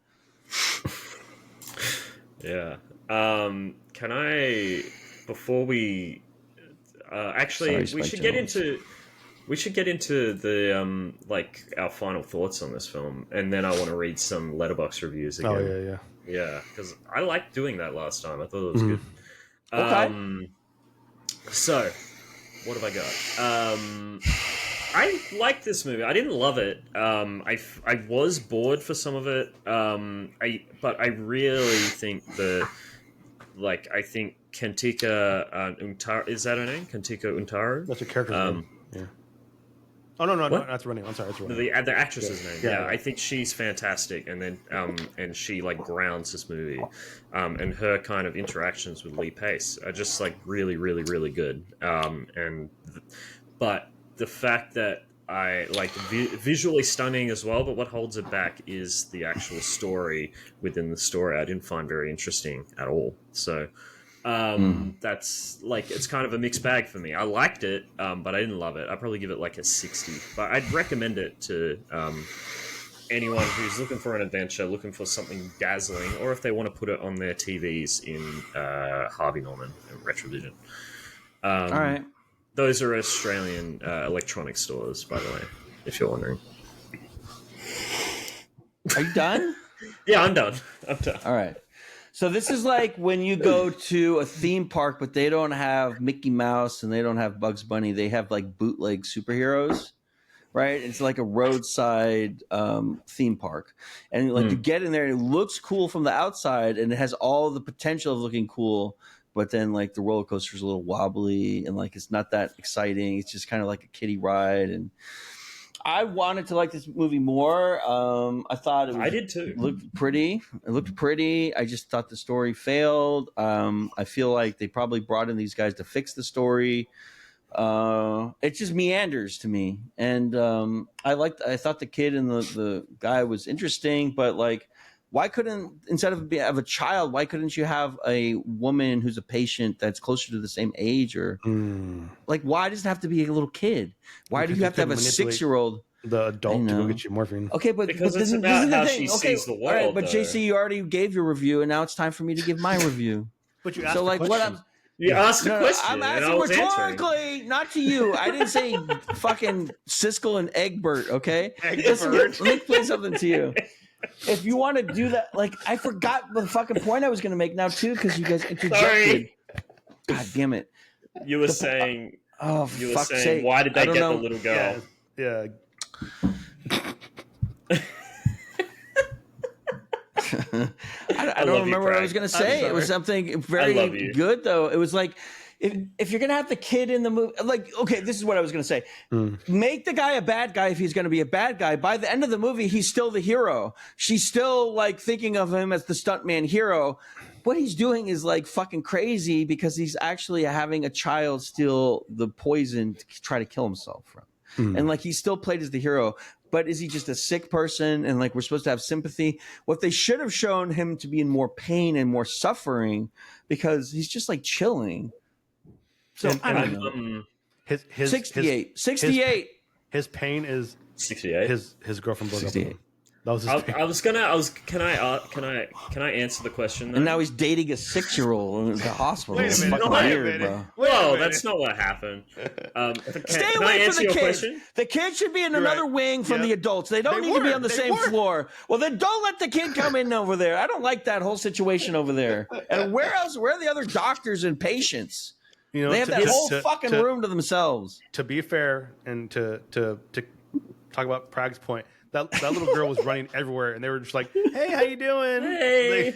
Yeah. Can I? Before we actually, Sorry, we Spike should get Jones. into. We should get into the like our final thoughts on this film, and then I want to read some letterbox reviews again. Oh, yeah. Yeah, because I liked doing that last time. I thought it was good. Okay. So, what have I got? I liked this movie. I didn't love it. I was bored for some of it. But I really think I think Kentika Untaro, is that her name? Kentika Untaro? That's a character's name. Yeah. Oh, no, What? that's her name. I'm sorry, that's her name. The actress's name. Yeah. Yeah, I think she's fantastic, and then and she like grounds this movie, and her kind of interactions with Lee Pace are just like really, really, really good. But the fact that I like visually stunning as well, but what holds it back is the actual story within the story. I didn't find very interesting at all. So. That's like it's kind of a mixed bag for me. I liked it, but I didn't love it. I'd probably give it like a 60. But I'd recommend it to anyone who's looking for an adventure, looking for something dazzling, or if they want to put it on their TVs in Harvey Norman and Retrovision. All right. Those are Australian electronic stores, by the way, if you're wondering. Are you done? Yeah, I'm done. All right. So this is like when you go to a theme park, but they don't have Mickey Mouse and they don't have Bugs Bunny. They have like bootleg superheroes, right? It's like a roadside theme park. And like you get in there and it looks cool from the outside and it has all the potential of looking cool. But then like the roller coaster is a little wobbly and like it's not that exciting. It's just kind of like a kiddie ride. And I wanted to like this movie more. I thought it was, I did too. looked pretty. It looked pretty. I just thought the story failed. I feel like they probably brought in these guys to fix the story. It just meanders to me. And I thought the kid and the guy was interesting, but like, why couldn't, instead of a child, why couldn't you have a woman who's a patient that's closer to the same age? Or like, why does it have to be a little kid? Why do you have to have a 6-year-old? the adult to go get you morphine. Okay, but Because but it's this about is the how thing. she sees the all right, world, but though. JC, you already gave your review, and now it's time for me to give my review. But you asked So, the like, what question. I'm You asked a no, question, I'm and I asking was answering. rhetorically, not to you. I didn't say fucking Siskel and Egbert. Okay, Egbert. let me explain something to you. If you want to do that, like, I forgot the fucking point I was going to make now too, because you guys interjected. Sorry. God damn it! You were saying. Oh, You were fuck's saying, sake. why did they I don't get know. the little girl? Yeah. I don't remember what I was going to say. It was something very good, though. It was like, if you're going to have the kid in the movie, like, okay, this is what I was going to say. Make the guy a bad guy if he's going to be a bad guy. By the end of the movie, he's still the hero. She's still, like, thinking of him as the stuntman hero. What he's doing is, like, fucking crazy because he's actually having a child steal the poison to try to kill himself from. And, like, he's still played as the hero. But is he just a sick person? And, like, we're supposed to have sympathy. What they should have shown him to be in more pain and more suffering because he's just, like, chilling. So, I don't know. His 68. His pain is 68. His girlfriend broke up with 68. him. That was his pain. Can I answer the question then? And now he's dating a 6-year-old in the hospital. Wait a It's minute, fucking wait a weird, minute. bro. Well, that's not what happened. Stay away from the kids. The kid should be in another wing from the adults. They don't need to be on the same floor. Well, then don't let the kid come in over there. I don't like that whole situation over there. And where else? Where are the other doctors and patients? You know, they have that whole fucking room to themselves. To be fair, and to talk about Prague's point, that little girl was running everywhere, and they were just like, "Hey, how you doing?" Hey.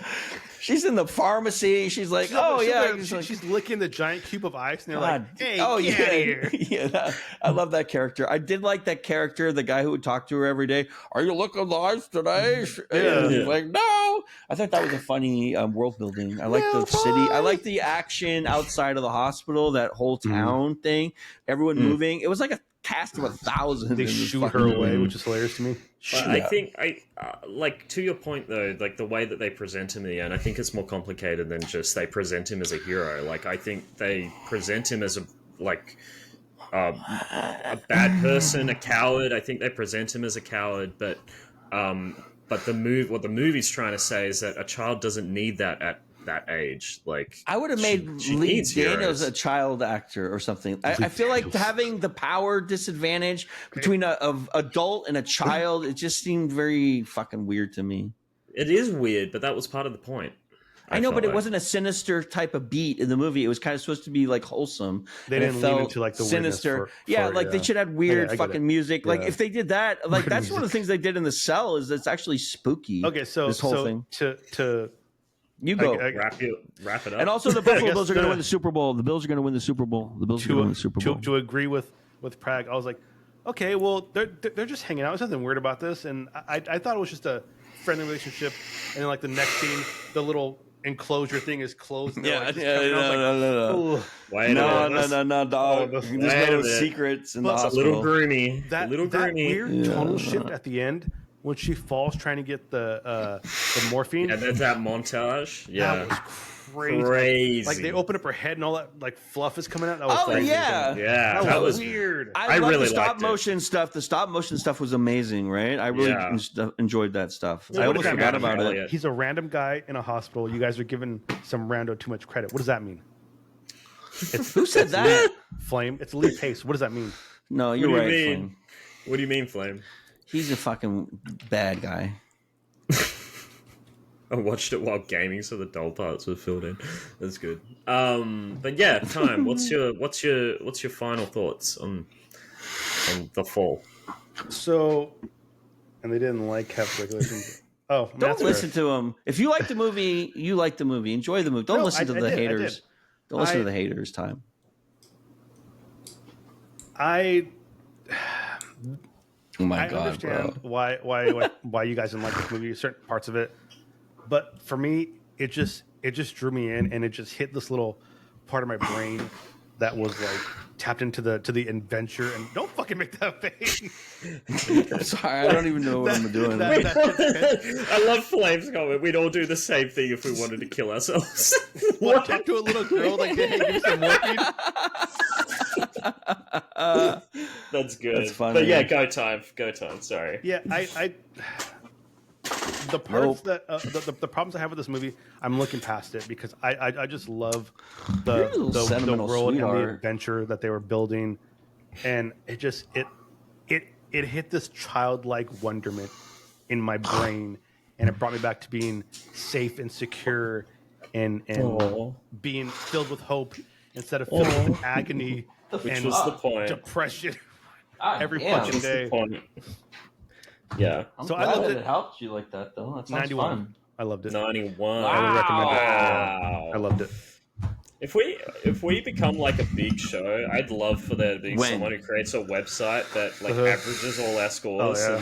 She's in the pharmacy. She's like, "Oh yeah." She's licking the giant cube of ice, and they're like, "Hey, get out of here." Yeah, I love that character. I did like that character, the guy who would talk to her every day. Are you looking the ice today? And he's like, no. I thought that was a funny world building. I like the city. I like the action outside of the hospital. That whole town thing. Everyone moving. It was like a cast of 1,000. They shoot her away, which is hilarious to me. I think like to your point though, like the way that they present him in the end, I think it's more complicated than just they present him as a hero. Like I think they present him as a bad person, a coward. I think they present him as a coward, but what the movie's trying to say is that a child doesn't need that at that age. Like I would have made Lee Daniels a child actor or something. I feel like having the power disadvantage between an adult and a child, it just seemed very fucking weird to me. It is weird, but that was part of the point. I know, but it wasn't a sinister type of beat in the movie. It was kind of supposed to be like wholesome. They didn't lean into like the sinister. They should have weird fucking music. Like if they did that, like that's one of the things they did in The Cell is it's actually spooky. Okay, so this whole thing. To you go wrap it up. And also the Buffalo Bills are going to win the Super Bowl. The Bills are going to win the Super Bowl. The Bills are going to win the Super Bowl. To agree with Prague, I was like, okay, well they're just hanging out. There's nothing weird about this, and I thought it was just a friendly relationship. And then like the next scene, the little enclosure thing is closed. And No, dog. There's no secrets in the hospital. A little groomy. That weird tonal shift at the end when she falls trying to get the morphine. Yeah, there's that montage. Yeah, that was crazy. Like they open up her head and all that like fluff is coming out. That was crazy. Yeah, that was weird. I love really the stop motion stuff. The stop motion stuff was amazing, right? I really enjoyed that stuff. I almost forgot about it. He's a random guy in a hospital. You guys are giving some rando too much credit. What does that mean? Who said that? Flame. It's Lee Pace. What does that mean? No, you're right, Flame. What do you mean, Flame? He's a fucking bad guy. I watched it while gaming, so the dull parts were filled in. That's good. But yeah, Time. What's your final thoughts on The Fall? So, and they didn't like have regulations. Oh, don't listen to them. If you like the movie, you like the movie. Enjoy the movie. Don't listen to the haters. Don't listen to the haters. Time. Oh my God, understand bro. why you guys didn't like this movie, certain parts of it, but for me, it just drew me in, and it just hit this little part of my brain that was like tapped into the adventure. And don't fucking make that face. I'm sorry, I don't even know what I'm doing. I love Flame's comment. We'd all do the same thing if we wanted to kill ourselves. What? Talk to a little girl like, hey, give me some morphine. That's good. That's funny. But yeah, go time. Sorry. Yeah, I the parts that the problems I have with this movie, I'm looking past it because I just love You're a little the sentimental world and the sweetheart. adventure that they were building, and it hit this childlike wonderment in my brain, and it brought me back to being safe and secure and Aww. being filled with hope instead of filled with agony Which and was the point. depression Ah, every damn. fucking day. The point. Yeah. I'm So I glad loved that it. it helped you like that, though. That sounds 91. fun. I loved it. 91. I would recommend it. Wow. I loved it. If we become like a big show, I'd love for there to be When? someone who creates a website that like averages all our scores Oh,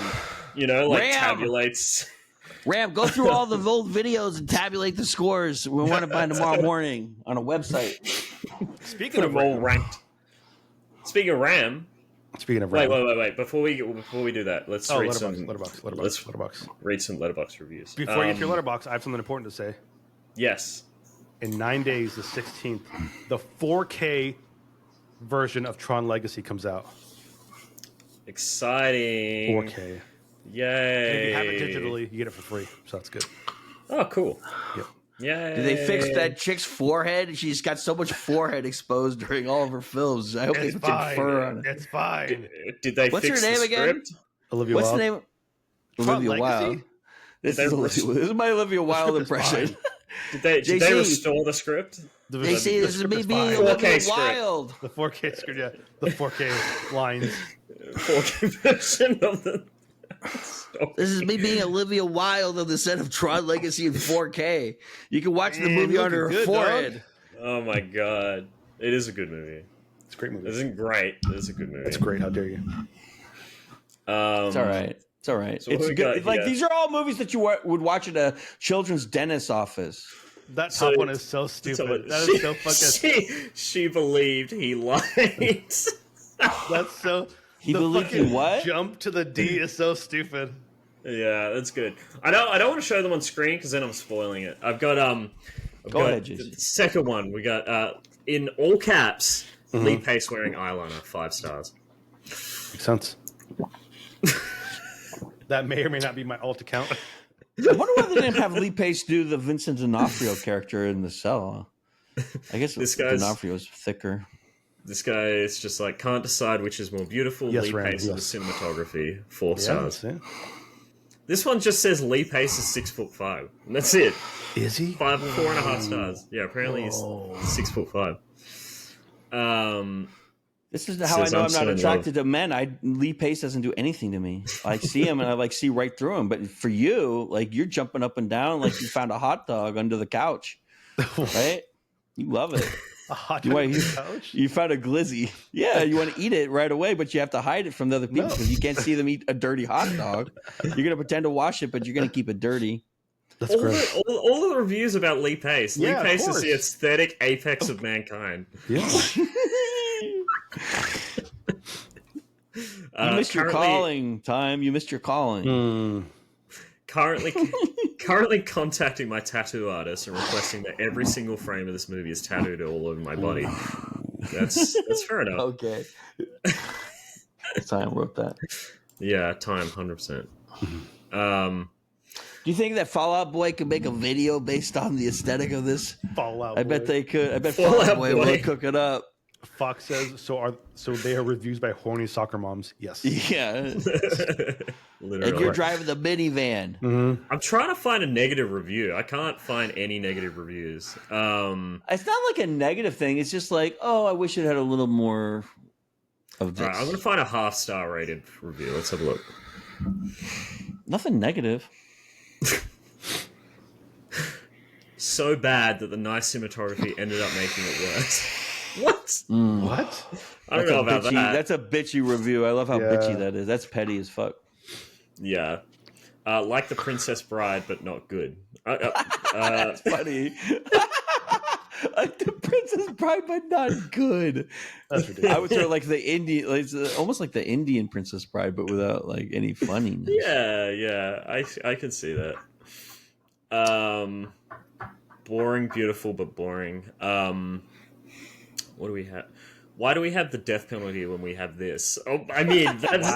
yeah. and like Ram! tabulates. Ram, go through all the old videos and tabulate the scores. We want it by tomorrow morning on a website. Speaking Put of them all ranked. Speaking of RAM, wait. Before we do that, let's read Letterbox. read some Letterbox reviews. Before you get to your Letterbox, I have something important to say. Yes. In 9 days, the 16th, the 4K version of Tron Legacy comes out. Exciting. 4K. Yay. And if you have it digitally, you get it for free. So that's good. Oh, cool. Yep. Yay. Did they fix that chick's forehead? She's got so much forehead exposed during all of her films. I hope they It's put some fur on it. It's fine. Did they What's fix her name the again? script? Olivia What's Wilde. the name? Tron Olivia Legacy? Wilde. This Did is, they this is my Olivia Wilde script is impression. fine. Did they JC. restore the script? They say this is me being fine. Olivia 4K script. Wilde. The 4K script, yeah. The 4K lines. 4K version of the This is me being Olivia Wilde on the set of Tron Legacy in 4K. You can watch the movie under her good, forehead. Oh my god. It is a good movie. It's a great movie. It isn't great. It is a good movie. It's great. How dare you? It's all right. It's all right. So what It's we good. got Like here? these are all movies that you would watch at a children's dentist office. That So- top one is so stupid. That is so fucking. She believed he lied. That's so. He the believed fucking you what? Jump to the D is so stupid. Yeah, that's good. I don't want to show them on screen because then I'm spoiling it. I've got Go ahead, the JC. second one. We got in all caps, Lee Pace wearing eyeliner, 5 stars. Makes sense. That may or may not be my alt account. I wonder why they didn't have Lee Pace do the Vincent D'Onofrio character in the cell. I guess This guy's- D'Onofrio's thicker. This guy is just like can't decide which is more beautiful. Yes, Lee Rand, Pace or the yes. cinematography, 4 stars. Yeah. This one just says Lee Pace is 6'5", and that's it. Is he? 4.5 stars. Yeah, apparently he's 6'5". This is how I Says know I'm I'm so not in attracted to men. Lee Pace doesn't do anything to me. I see him and I see right through him. But for you, like you're jumping up and down like you found a hot dog under the couch, right? You love it. A hot You dog want on you, the couch? you found a glizzy. Yeah, you want to eat it right away, but you have to hide it from the other people No. because you can't see them eat a dirty hot dog. You're gonna pretend to wash it, but you're gonna keep it dirty. That's all, gross. all of the reviews about Lee Pace. Yeah, of Lee Pace is course. the aesthetic apex of mankind. Yeah. You missed your currently- calling, Time. You missed your calling. Currently contacting my tattoo artist and requesting that every single frame of this movie is tattooed all over my body. That's fair enough. Okay. Time wrote that. Yeah, time 100%. Do you think that Fallout Boy could make a video based on the aesthetic of this? Fallout. I bet Boy. they could. I bet Fallout Fallout Boy Boy. will cook it up. Fox says so. They are reviews by horny soccer moms. Yes. Yeah. Literally. And you're driving the minivan. Mm-hmm. I'm trying to find a negative review. I can't find any negative reviews. It's not like a negative thing. It's just like, oh, I wish it had a little more of this. All right, I'm going to find a 5-star rated review. Let's have a look. Nothing negative. So bad that the nice cinematography ended up making it worse. What? What? I don't know about that. That's a bitchy review. I love how Yeah. bitchy that is. That's petty as fuck. Yeah. Like the Princess Bride, but not good. That's funny. Like the Princess Bride, but not good. That's ridiculous. I would say like the Indian, like, it's almost like the Indian Princess Bride, but without like any funniness. Yeah. I can see that. Boring, beautiful, but boring. What do we have? why do we have the death penalty when we have this? Oh, I mean, that's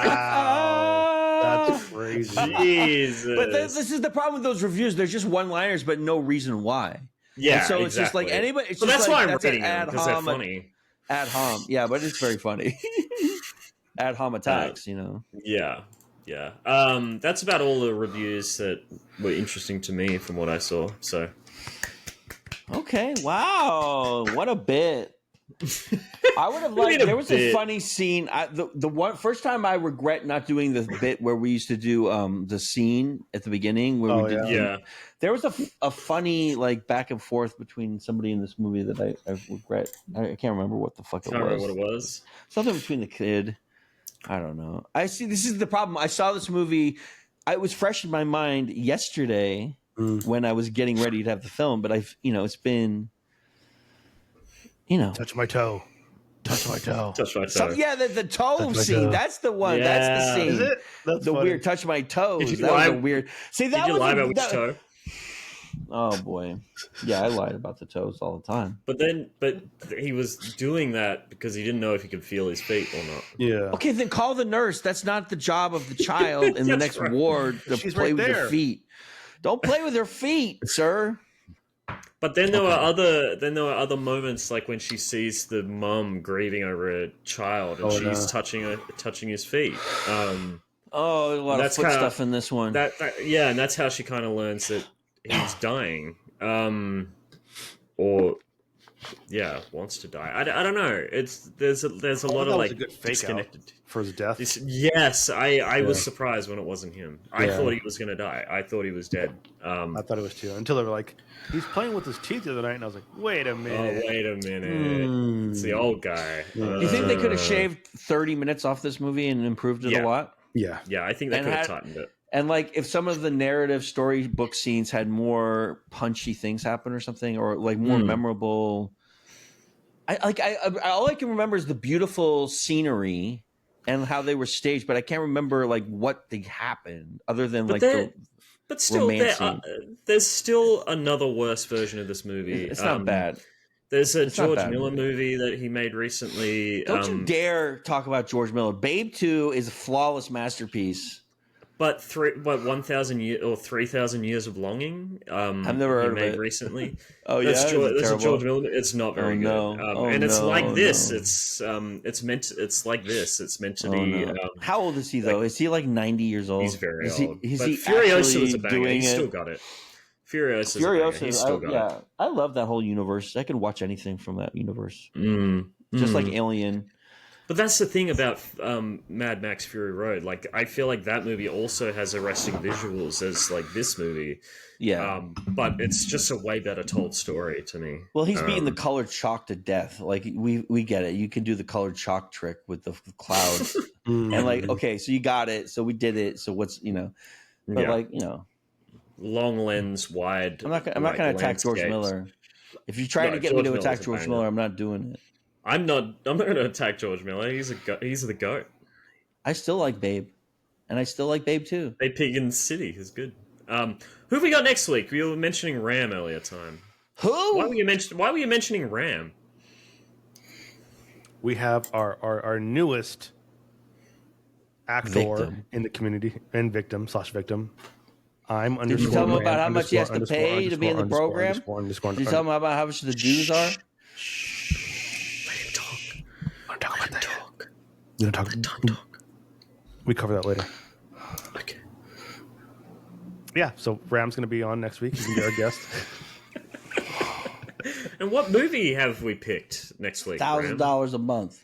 Wow, that's crazy. Jesus. But this is the problem with those reviews. They're just one-liners, but no reason why. Yeah, and so exactly. it's just like anybody. It's but just that's like, why I'm reading them, because they're hom, funny. ad hom. Yeah, but it's very funny. Ad hom attacks, you know. Yeah. That's about all the reviews that were interesting to me from what I saw. So, okay, wow, what a bit. I would have liked. There was a funny scene. The one first time I regret not doing the bit where we used to do the scene at the beginning where we did. Yeah. There was a funny like back and forth between somebody in this movie that I regret. I can't remember what the fuck it was. Can't remember what it was. Something between the kid. I don't know. I see. This is the problem. I saw this movie. It was fresh in my mind yesterday when I was getting ready to have the film. But it's been. Touch my toe. Touch my toe. Touch my toe. The toe scene. Toe. That's the one. Yeah. That's the scene. Is it? That's the funny. Weird touch my toes. That was a weird. See, that did you lie about which toe? Oh boy, yeah, I lied about the toes all the time. But he was doing that because he didn't know if he could feel his feet or not. Yeah. Okay, then call the nurse. That's not the job of the child in the next ward to play with their feet. Don't play with their feet, sir. But then there were other moments like when she sees the mum grieving over a child and she's touching his feet. A lot of foot stuff in this one. And that's how she kind of learns that he's dying, wants to die. I don't know. There's a lot of like disconnected for his death. I was surprised when it wasn't him. I thought he was going to die. I thought he was dead. I thought it was too. Until they were like, he's playing with his teeth the other night, and I was like, wait a minute. It's the old guy. Do you think they could have shaved 30 minutes off this movie and improved it a lot? Yeah, I think they could have tightened it. And like, if some of the narrative storybook scenes had more punchy things happen or something, or like more memorable. All I can remember is the beautiful scenery and how they were staged, but I can't remember like what they happened other than But still, there's still another worse version of this movie. It's not bad. There's a George Miller movie that he made recently. Don't you dare talk about George Miller. Babe 2 is a flawless masterpiece. But 1,000 years or 3,000 years of longing. I've never heard of it recently. That's a George Miller. It's not very good. And it's like this. No. It's like this. It's meant to be. How old is he though? Is he like 90 years old? He's very old. Is he Furiosa was a banger. He still got it. Furiosa. He's still got it. I love that whole universe. I can watch anything from that universe. Just like Alien. But that's the thing about Mad Max Fury Road. Like, I feel like that movie also has arresting visuals as like this movie. Yeah. But it's just a way better told story to me. Well, he's beating the colored chalk to death. Like we get it. You can do the colored chalk trick with the clouds. And like, okay, so you got it. So we did it. So what's but like, long lens, wide. I'm not going to attack George Miller. If you're trying to get me to attack George Miller, I'm not doing it. I'm not going to attack George Miller. He's the GOAT. I still like Babe, and I still like Babe too. Babe Pig in the City is good. Who have we got next week? We were mentioning Ram earlier time. Who? Why were you mentioning Ram? We have our newest actor in the community and victim. I'm underscore. Did you tell him about how much he has to pay to be in the program? Did you tell him about how much the dues are? You don't talk. We cover that later. Okay. Yeah, so Ram's going to be on next week. You can be our guest. And what movie have we picked next week? $1,000 a month.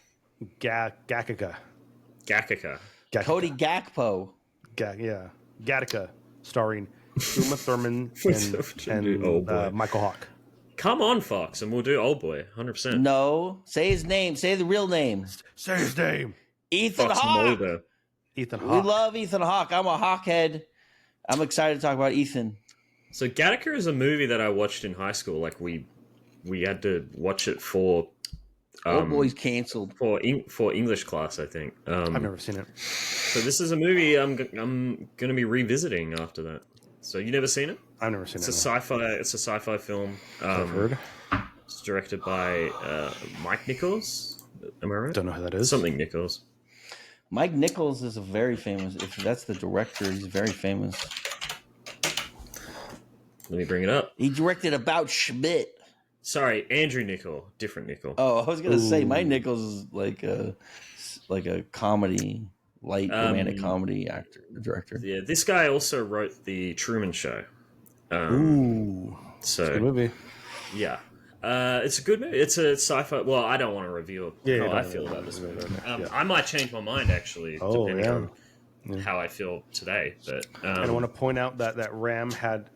Gattaca. Cody Gakpo. Gattaca, starring Uma Thurman and Michael Hawke. Come on, Fox, and we'll do Old Boy, 100%. No, say his name. Say the real name. Say his name. Ethan Hawke. We love Ethan Hawke. I'm a Hawkhead. I'm excited to talk about Ethan. So Gattaca is a movie that I watched in high school. Like we had to watch it for. Old Boy's canceled for English class, I think. I've never seen it. So this is a movie I'm going to be revisiting after that. So you never seen it? I've never seen it. It's a sci-fi film. I've heard. It's directed by Mike Nichols. Am I right? Don't know who that is. Something Nichols. Mike Nichols is a very famous. If that's the director, he's very famous. Let me bring it up. He directed About Schmidt. Sorry, Andrew Nichol, different Nichol. Oh, I was gonna say Mike Nichols is like a comedy, light romantic comedy director. Yeah, this guy also wrote the Truman Show. Ooh, so it's a good movie. Yeah, it's a good movie. It's a sci-fi. Well, I don't want to reveal how I feel about this movie. I might change my mind actually, depending on how I feel today. But and I want to point out that Ram had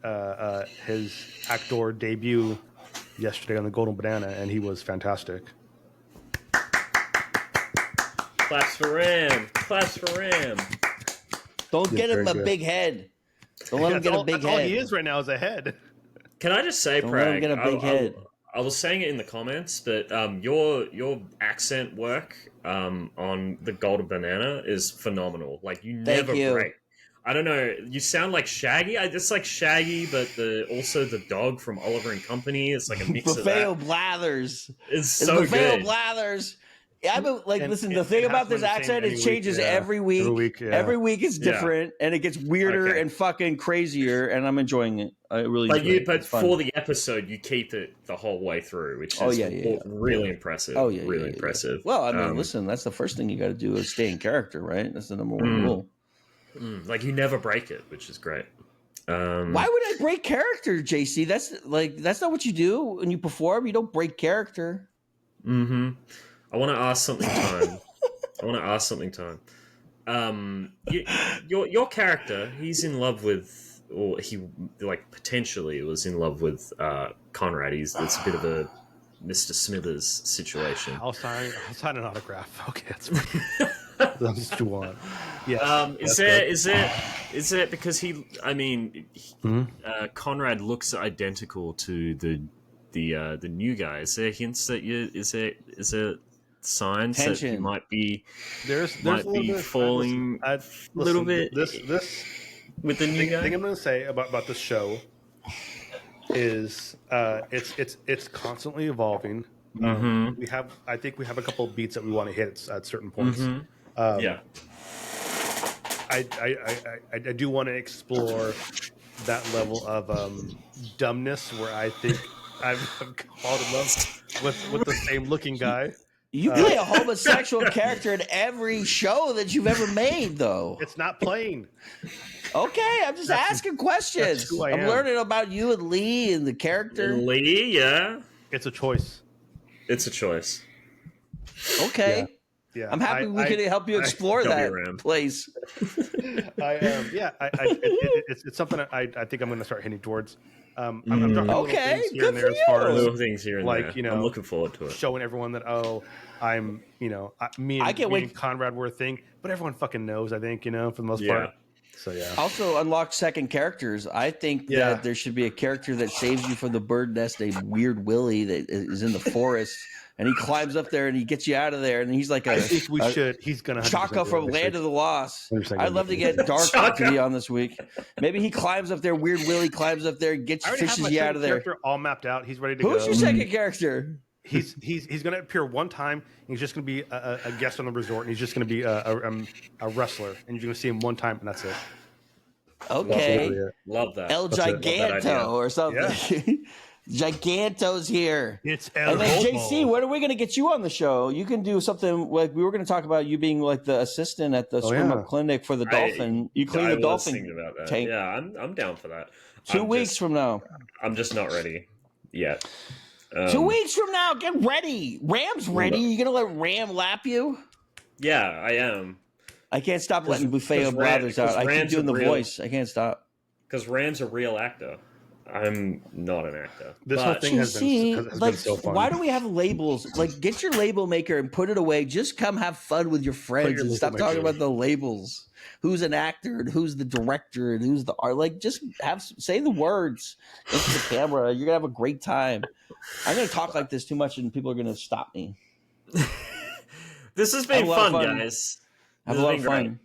his actor debut yesterday on the Golden Banana, and he was fantastic. Claps for Ram. Claps for Ram. Don't get him a big head. Don't let him get a big head. All he is right now is a head. Can I just say, Don't let him get a big head. I was saying it in the comments, but your accent work on the Golden Banana is phenomenal. Like you never break. I don't know. You sound like Shaggy. It's like Shaggy, but also the dog from Oliver and Company. It's like a mix of that. Buffalo Blathers. It's so good. Blathers. Yeah, but listen. The thing about this accent, it changes every week. Every week it's different, and it gets weirder and fucking crazier. And I'm enjoying it. I really. But for the episode, you keep it the whole way through, which is really impressive. Oh yeah, really impressive. Well, I mean, listen, that's the first thing you got to do is stay in character, right? That's the number one rule. Like you never break it, which is great. Why would I break character, JC? That's not what you do when you perform. You don't break character. Mm-hmm. I want to ask something, Time. Your character, he's in love with, or he potentially was in love with Conrad. It's a bit of a Mr. Smithers situation. I'll sign an autograph. Okay, that's what you want. Yeah. Is it because he? I mean, Conrad looks identical to the new guy. Is there hints that is there signs that you might be falling a little bit this with the new guy? Thing I'm going to say about this show is it's constantly evolving. I think we have a couple of beats that we want to hit at certain points. I do want to explore that level of dumbness where I think I'm called in love with the same looking guy. You play a homosexual character in every show that you've ever made, though. It's not playing. Okay, I'm just asking questions. I'm learning about you and Lee and the character. And Lee, yeah. It's a choice. Okay. Yeah. I'm happy we could help you explore that place. It's something I think I'm going to start hitting towards. I'm okay, here and there as far as little things here and there. I'm looking forward to it. Showing everyone that I'm me and Conrad were a thing, but everyone fucking knows. I think for the most part. So yeah. Also, unlock second characters. I think that there should be a character that saves you from the bird nest, a Weird Willie that is in the forest. And he climbs up there and he gets you out of there. And he's like I think we should. He's going to Chaka from Land of the Lost. I'd love to get Dark to be on this week. Maybe he climbs up there. Weird Willie climbs up there and fishes you out of there. Character all mapped out. He's ready to go. Who's your second character? He's going to appear one time. He's just going to be a guest on the resort. And he's just going to be a wrestler. And you're going to see him one time, and that's it. Okay. Love that. El Giganto or something. Yeah. Giganto's here. It's El And then JC, when are we going to get you on the show? You can do something like we were going to talk about you being like the assistant at the swim up clinic for the dolphin. You clean the dolphin about that. tank. Yeah, I'm down for that. 2 weeks from now. I'm just not ready yet. 2 weeks from now, get ready. Ram's ready. You going to let Ram lap you? Yeah, I am. I can't stop letting Buffalo Brothers out. I keep doing the voice. I can't stop. Because Ram's a real actor. I'm not an actor. This whole thing has been so fun. Why do we have labels? Like, get your label maker and put it away. Just come have fun with your friends and stop talking about the labels. Who's an actor and who's the director and who's the art? Like, just say the words into the camera. You're gonna have a great time. I'm gonna talk like this too much, and people are gonna stop me. This has been fun, guys. Have a lot of fun.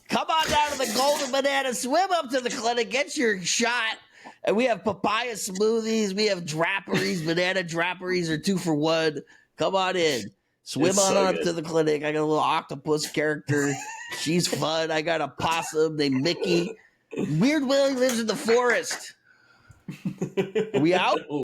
Come on down to the Golden Banana, swim up to the clinic, get your shot, And we have papaya smoothies. We have draperies. Banana draperies are 2 for $1. Come on in. Swim It's on so up good. to the clinic. I got a little octopus character. She's fun. I got a possum named Mickey. Weird Willie lives in the forest. Are we out?